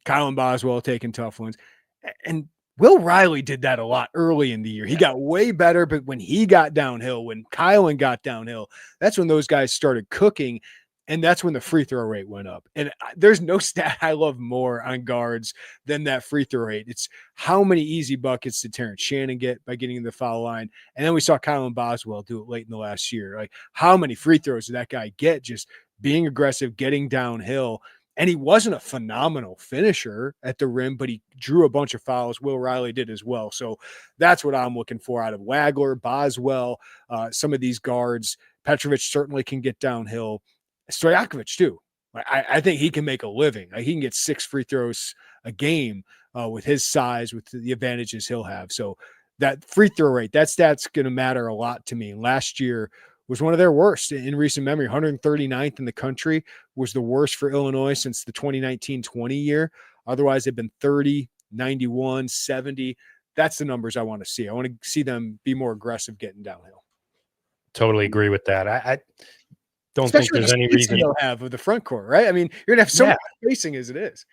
Kylan Boswell taking tough ones. And Will Riley did that a lot early in the year. He got way better, but when he got downhill, when Kylan got downhill, that's when those guys started cooking. And that's when the free throw rate went up. And there's no stat I love more on guards than that free throw rate. It's how many easy buckets did Terrence Shannon get by getting in the foul line? And then we saw Kylan Boswell do it late in the last year. Like how many free throws did that guy get just being aggressive, getting downhill? And he wasn't a phenomenal finisher at the rim, but he drew a bunch of fouls. Will Riley did as well. So that's what I'm looking for out of Waggler, Boswell, some of these guards. Petrovic certainly can get downhill. Stojakovic too. I think he can make a living. He can get 6 free throws a game with his size, with the advantages he'll have. So that free throw rate, that stat's going to matter a lot to me. Last year was one of their worst in recent memory. 139th in the country was the worst for Illinois since the 2019-20 year. Otherwise, they've been 30, 91, 70. That's the numbers I want to see. I want to see them be more aggressive getting downhill. Totally agree with that. I don't Especially think there's any reason they'll have with the front court, right? I mean, you're gonna have so much spacing as it is.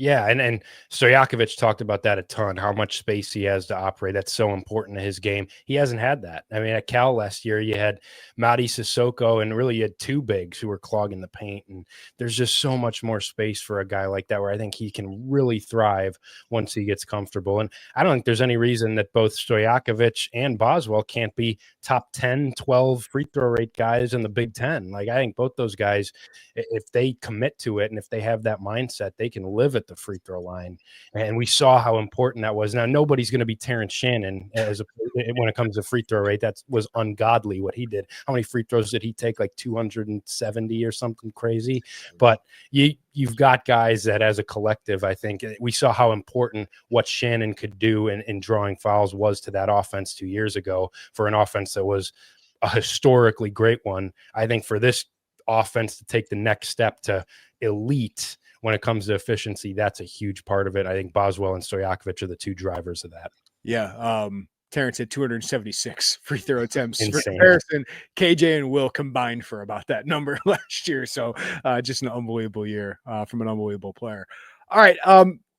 Yeah, and Stoyakovich talked about that a ton, how much space he has to operate. That's so important to his game. He hasn't had that. I mean, at Cal last year, you had Mady Sissoko, and really you had 2 bigs who were clogging the paint. And there's just so much more space for a guy like that, where I think he can really thrive once he gets comfortable. And I don't think there's any reason that both Stojakovic and Boswell can't be top 10, 12 free throw rate guys in the Big Ten. Like, I think both those guys, if they commit to it and if they have that mindset, they can live at the free throw line. And we saw how important that was. Now, nobody's going to be Terrence Shannon when it comes to free throw rate. That was ungodly what he did. How many free throws did he take? Like 270 or something crazy. But you've got guys that, as a collective, I think we saw how important what Shannon could do in drawing fouls was to that offense 2 years ago, for an offense that was a historically great one. I think for this offense to take the next step to elite when it comes to efficiency, that's a huge part of it. I think Boswell and Stojakovic are the 2 drivers of that. Yeah. Terrence had 276 free throw attempts. Insane. For comparison, KJ and Will combined for about that number last year. So just an unbelievable year from an unbelievable player. All right.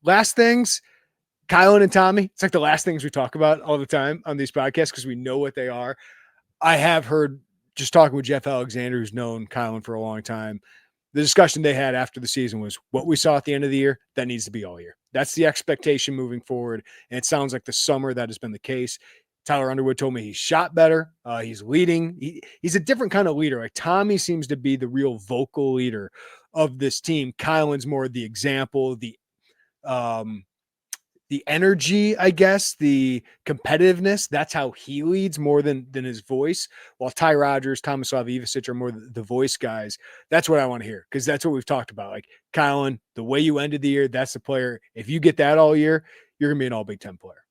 Last things, Kylan and Tommy. It's like the last things we talk about all the time on these podcasts because we know what they are. I have heard, just talking with Jeff Alexander, who's known Kylan for a long time, the discussion they had after the season was what we saw at the end of the year, that needs to be all year. That's the expectation moving forward. And it sounds like the summer that has been the case. Tyler Underwood told me he shot better. He's leading. He's a different kind of leader. Like, Tommy seems to be the real vocal leader of this team. Kylan's more the example, the energy, I guess, the competitiveness. That's how he leads more than his voice. While Ty Rodgers, Tomislav Ivic are more the voice guys. That's what I want to hear, because that's what we've talked about. Like, Kylan, the way you ended the year, that's the player. If you get that all year, you're going to be an all Big Ten player.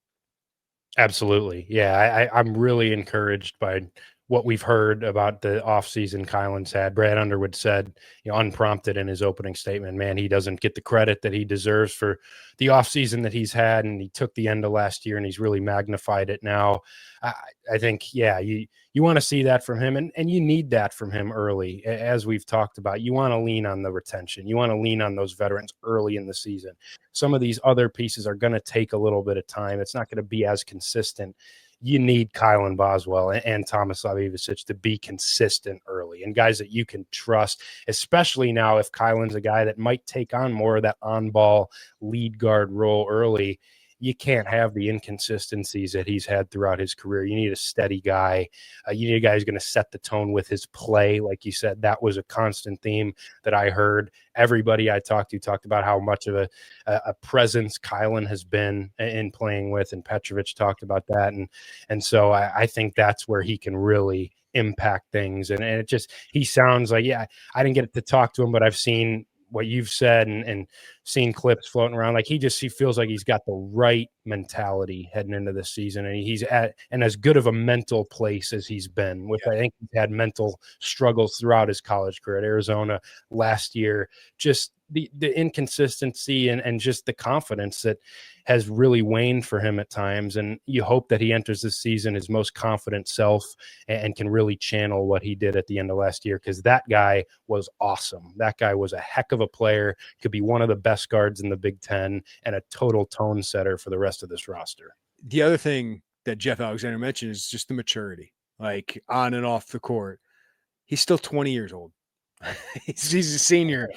Absolutely. Yeah, I'm really encouraged by what we've heard about the offseason Kylan's had. Brad Underwood said, unprompted in his opening statement, man, he doesn't get the credit that he deserves for the offseason that he's had, and he took the end of last year and he's really magnified it now. I think, you want to see that from him, and you need that from him early, as we've talked about. You want to lean on the retention. You want to lean on those veterans early in the season. Some of these other pieces are going to take a little bit of time. It's not going to be as consistent. You need Kylan Boswell and Tomislav Ivic to be consistent early, and guys that you can trust, especially now if Kylan's a guy that might take on more of that on-ball lead guard role early. You can't have the inconsistencies that he's had throughout his career. You need a steady guy. You need a guy who's going to set the tone with his play. Like you said, that was a constant theme that I heard. Everybody I talked to talked about how much of a presence Kylan has been in playing with, and Petrovic talked about that. And so I think that's where he can really impact things. And it just, he sounds like, I didn't get to talk to him, but I've seen what you've said and seen clips floating around. Like, he feels like he's got the right mentality heading into this season, and he's at as good of a mental place as he's been with. I think he's had mental struggles throughout his college career at Arizona last year. Just the inconsistency and just the confidence that has really waned for him at times. And you hope that he enters this season his most confident self and can really channel what he did at the end of last year, because that guy was awesome. That guy was a heck of a player, could be one of the best guards in the Big Ten, and a total tone setter for the rest of this roster. The other thing that Jeff Alexander mentioned is just the maturity, like on and off the court. He's still 20 years old. He's a senior,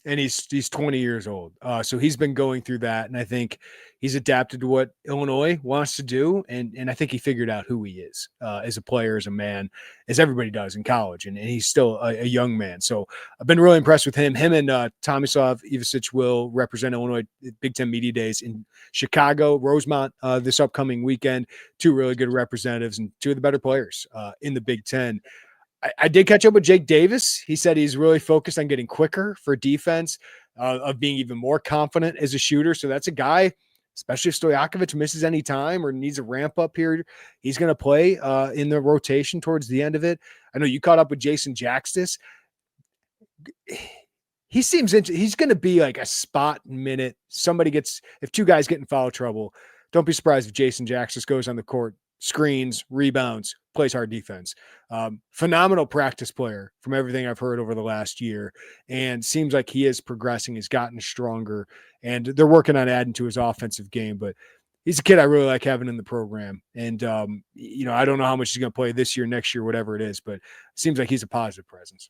and he's 20 years old. So he's been going through that, and I think he's adapted to what Illinois wants to do, and I think he figured out who he is as a player, as a man, as everybody does in college, and he's still a young man. So I've been really impressed with him. Him and Tomislav Ivasic will represent Illinois at Big Ten Media Days in Chicago, Rosemont this upcoming weekend. Two really good representatives and two of the better players in the Big Ten. I did catch up with Jake Davis. He said he's really focused on getting quicker for defense, of being even more confident as a shooter. So that's a guy, especially if Stoyakovich misses any time or needs a ramp up here, he's going to play in the rotation towards the end of it. I know you caught up with Jason Jaxtis. He seems he's going to be like a spot minute. If two guys get in foul trouble, don't be surprised if Jason Jaxtis goes on the court, screens, rebounds, plays hard defense. Phenomenal practice player from everything I've heard over the last year, and seems like he is progressing, has gotten stronger, and they're working on adding to his offensive game. But he's a kid I really like having in the program. And, I don't know how much he's going to play this year, next year, whatever it is, but it seems like he's a positive presence.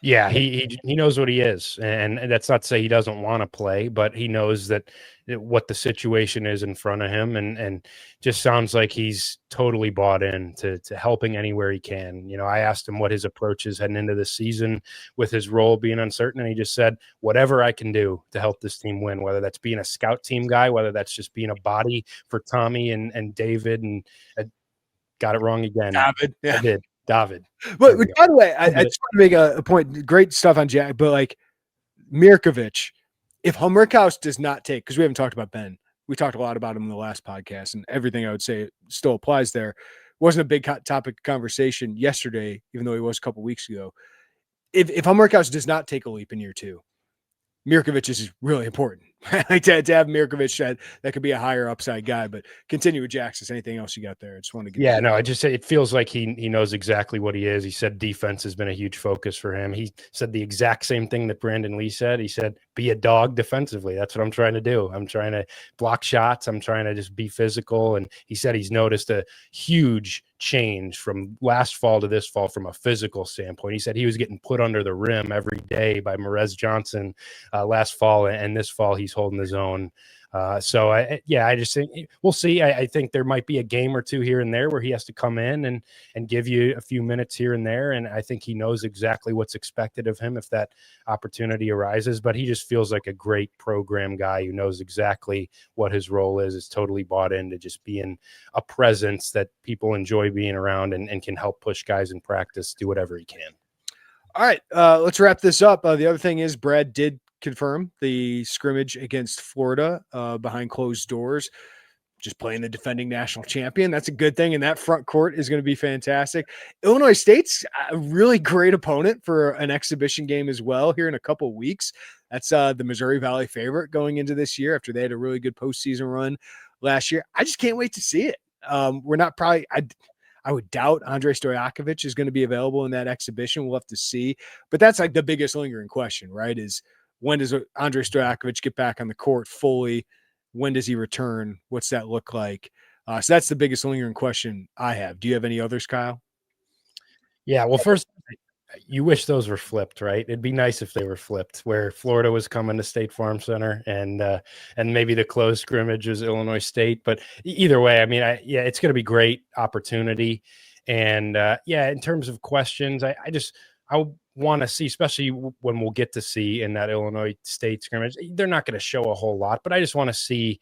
Yeah, he knows what he is, and that's not to say he doesn't want to play, but he knows that what the situation is in front of him, and just sounds like he's totally bought in to helping anywhere he can. I asked him what his approach is heading into the season with his role being uncertain, and he just said, whatever I can do to help this team win, whether that's being a scout team guy, whether that's just being a body for Tommy and David, and I got it wrong again. David, yeah. I did. David. But by the way, I just want to make a point. Great stuff on Jack, but like Mirkovic, if Hummerkaus does not take, because we haven't talked about Ben, we talked a lot about him in the last podcast, and everything I would say still applies there. Wasn't a big topic of conversation yesterday, even though he was a couple weeks ago. If Hummerkaus does not take a leap in year two, Mirkovic is really important. Like to have Mirkovic, that could be a higher upside guy. But continue with Jaxis. Anything else you got there? I just want to get. Yeah, no, it feels like he knows exactly what he is. He said defense has been a huge focus for him. He said the exact same thing that Brandon Lee said. He said, be a dog defensively. That's what I'm trying to do. I'm trying to block shots. I'm trying to just be physical. And he said he's noticed a huge change from last fall to this fall from a physical standpoint. He said he was getting put under the rim every day by Merez Johnson last fall, and this fall he's holding his own. So I just think we'll see. I think there might be a game or two here and there where he has to come in and give you a few minutes here and there. And I think he knows exactly what's expected of him if that opportunity arises, but he just feels like a great program guy who knows exactly what his role is totally bought into just being a presence that people enjoy being around and can help push guys in practice, do whatever he can. All right. Let's wrap this up. The other thing is Brad did confirm the scrimmage against Florida behind closed doors, just playing the defending national champion. That's a good thing. And that front court is going to be fantastic. Illinois State's a really great opponent for an exhibition game as well here in a couple of weeks. That's the Missouri Valley favorite going into this year after they had a really good postseason run last year. I just can't wait to see it. We're not probably, I would doubt Andrej Stojakovic is going to be available in that exhibition. We'll have to see. But that's like the biggest lingering question, right? Is when does Andrej Stojakovic get back on the court fully? When does he return? What's that look like? So that's the biggest lingering question I have. Do you have any others, Kyle? Yeah, well, first, you wish those were flipped, right? It'd be nice if they were flipped, where Florida was coming to State Farm Center and maybe the closed scrimmage was Illinois State. But either way, I mean, it's going to be great opportunity. And in terms of questions, I want to see, especially when we'll get to see in that Illinois State scrimmage, they're not going to show a whole lot, but I just want to see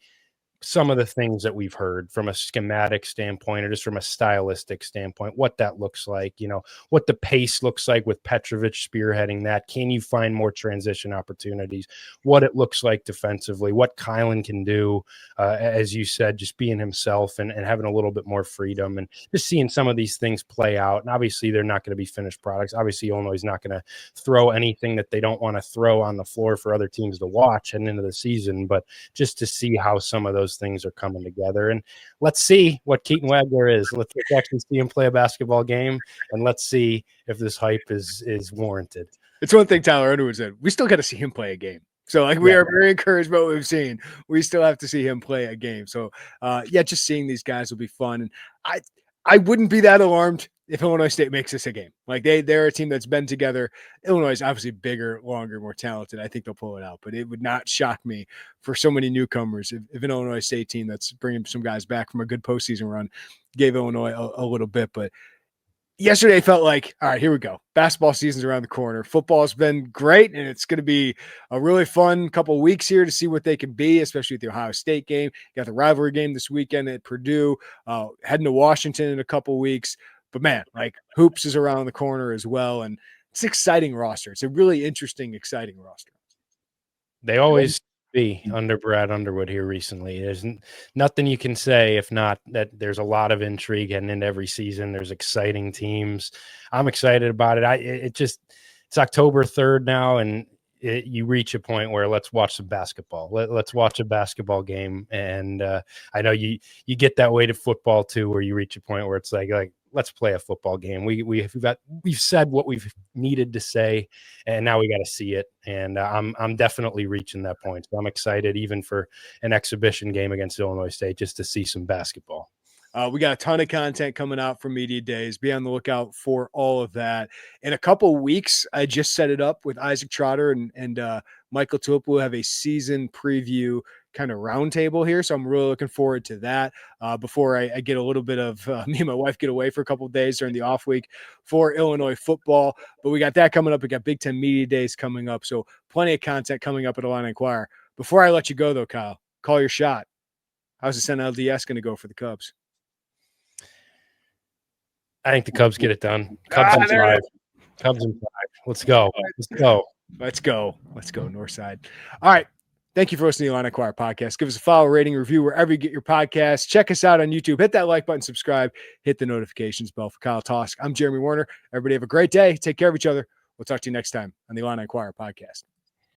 some of the things that we've heard from a schematic standpoint or just from a stylistic standpoint, what that looks like, what the pace looks like with Petravic spearheading that. Can you find more transition opportunities? What it looks like defensively, what Kylan can do, as you said, just being himself and having a little bit more freedom and just seeing some of these things play out. And obviously they're not going to be finished products. Obviously Illinois is not going to throw anything that they don't want to throw on the floor for other teams to watch and into the season, but just to see how some of those things are coming together. And let's see what Katon Waggler is. Let's actually see him play a basketball game, and let's see if this hype is warranted. It's one thing Tyler Underwood said. We still got to see him play a game. So we are very encouraged by what we've seen. We still have to see him play a game. So just seeing these guys will be fun. And I wouldn't be that alarmed if Illinois State makes this a game. Like they're a team that's been together. Illinois is obviously bigger, longer, more talented. I think they'll pull it out, but it would not shock me for so many newcomers if an Illinois State team that's bringing some guys back from a good postseason run gave Illinois a little bit. But yesterday felt like, all right, here we go. Basketball season's around the corner. Football's been great, and it's going to be a really fun couple of weeks here to see what they can be, especially with the Ohio State game. You got the rivalry game this weekend at Purdue, heading to Washington in a couple of weeks. But man, like hoops is around the corner as well, and it's an exciting roster. It's a really interesting, exciting roster. They always be under Brad Underwood here recently. There's nothing you can say if not that there's a lot of intrigue heading into every season. There's exciting teams. I'm excited about it. It's October 3rd now, and you reach a point where let's watch some basketball. Let's watch a basketball game. And I know you get that way to football too, where you reach a point where it's like let's play a football game. We've said what we've needed to say, and now we got to see it. And I'm definitely reaching that point. So I'm excited even for an exhibition game against Illinois State just to see some basketball. We got a ton of content coming out for Media Days. Be on the lookout for all of that. In a couple of weeks, I just set it up with Isaac Trotter and Michael Tulip. We'll have a season preview kind of roundtable here. So I'm really looking forward to that before I get a little bit of me and my wife get away for a couple of days during the off week for Illinois football. But we got that coming up. We got Big Ten Media Days coming up. So plenty of content coming up at Illini Inquirer. Before I let you go, though, Kyle, call your shot. How's this NLDS going to go for the Cubs? I think the Cubs get it done. Cubs in 5. Cubs in 5. Let's go. Let's go. Northside. All right. Thank you for listening to the Illini Inquirer Podcast. Give us a follow, rating, review wherever you get your podcasts. Check us out on YouTube. Hit that like button, subscribe, hit the notifications bell. For Kyle Tausk, I'm Jeremy Werner. Everybody have a great day. Take care of each other. We'll talk to you next time on the Illini Inquirer Podcast.